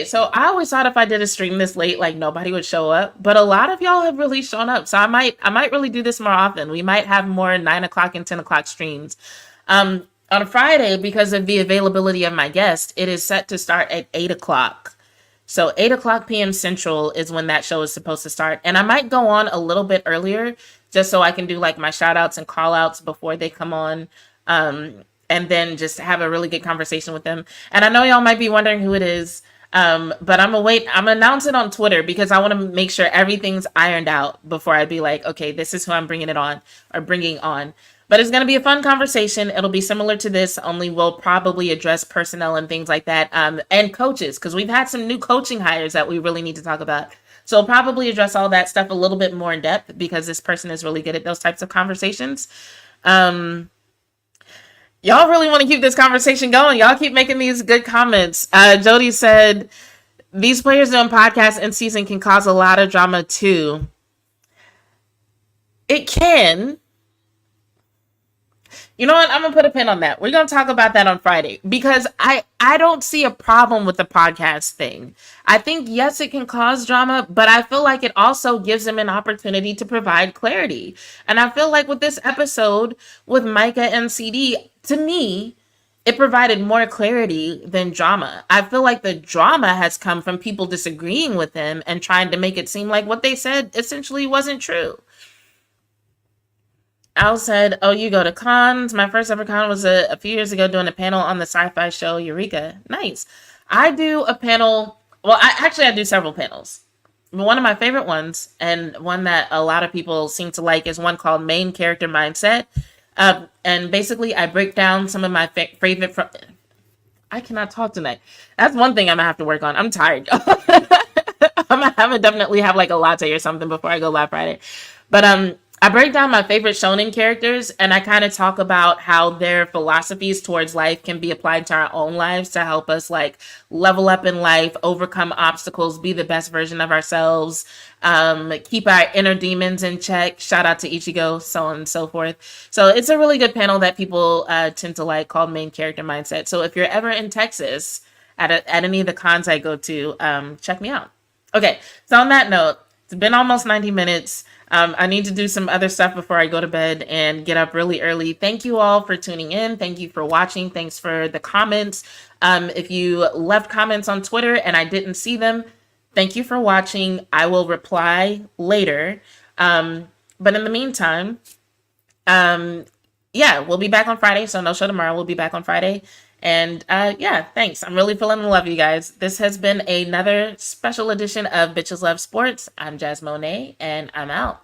so I always thought if I did a stream this late, like nobody would show up, but a lot of y'all have really shown up. So I might really do this more often. We might have more 9 o'clock and 10 o'clock streams. On a Friday, because of the availability of my guest, it is set to start at 8 o'clock. So 8 o'clock p.m. Central is when that show is supposed to start. And I might go on a little bit earlier just so I can do like my shout outs and call outs before they come on. And then just have a really good conversation with them. And I know y'all might be wondering who it is. But I'm gonna announce it on Twitter because I want to make sure everything's ironed out before I be like, okay, this is who I'm bringing on. But it's going to be a fun conversation. It'll be similar to this, only we'll probably address personnel and things like that. And coaches, because we've had some new coaching hires that we really need to talk about. So we'll probably address all that stuff a little bit more in depth because this person is really good at those types of conversations. Y'all really want to keep this conversation going. Y'all keep making these good comments. Jody said, these players doing podcasts in season can cause a lot of drama too. It can. You know what? I'm going to put a pin on that. We're going to talk about that on Friday because I don't see a problem with the podcast thing. I think, yes, it can cause drama, but I feel like it also gives them an opportunity to provide clarity. And I feel like with this episode with Micah and CeeDee, to me, it provided more clarity than drama. I feel like the drama has come from people disagreeing with them and trying to make it seem like what they said essentially wasn't true. Al said, oh, you go to cons. My first ever con was a few years ago doing a panel on the sci-fi show Eureka. Nice. I do a panel. Well, I do several panels. One of my favorite ones, and one that a lot of people seem to like, is one called Main Character Mindset. And basically, I break down some of my favorite... I cannot talk tonight. That's one thing I'm going to have to work on. I'm tired. I'm going to definitely have like a latte or something before I go live Friday. But I break down my favorite shonen characters and I kind of talk about how their philosophies towards life can be applied to our own lives to help us like level up in life, overcome obstacles, be the best version of ourselves, keep our inner demons in check. Shout out to Ichigo, so on and so forth. So it's a really good panel that people tend to like called Main Character Mindset. So if you're ever in Texas at any of the cons I go to, check me out. Okay, so on that note, it's been almost 90 minutes. I need to do some other stuff before I go to bed and get up really early. Thank you all for tuning in. Thank you for watching. Thanks for the comments. If you left comments on Twitter and I didn't see them, thank you for watching. I will reply later. But in the meantime, we'll be back on Friday. So no show tomorrow. We'll be back on Friday. And yeah, thanks. I'm really feeling the love, you guys. This has been another special edition of Bitches Love Sports. I'm Jazz Monet, and I'm out.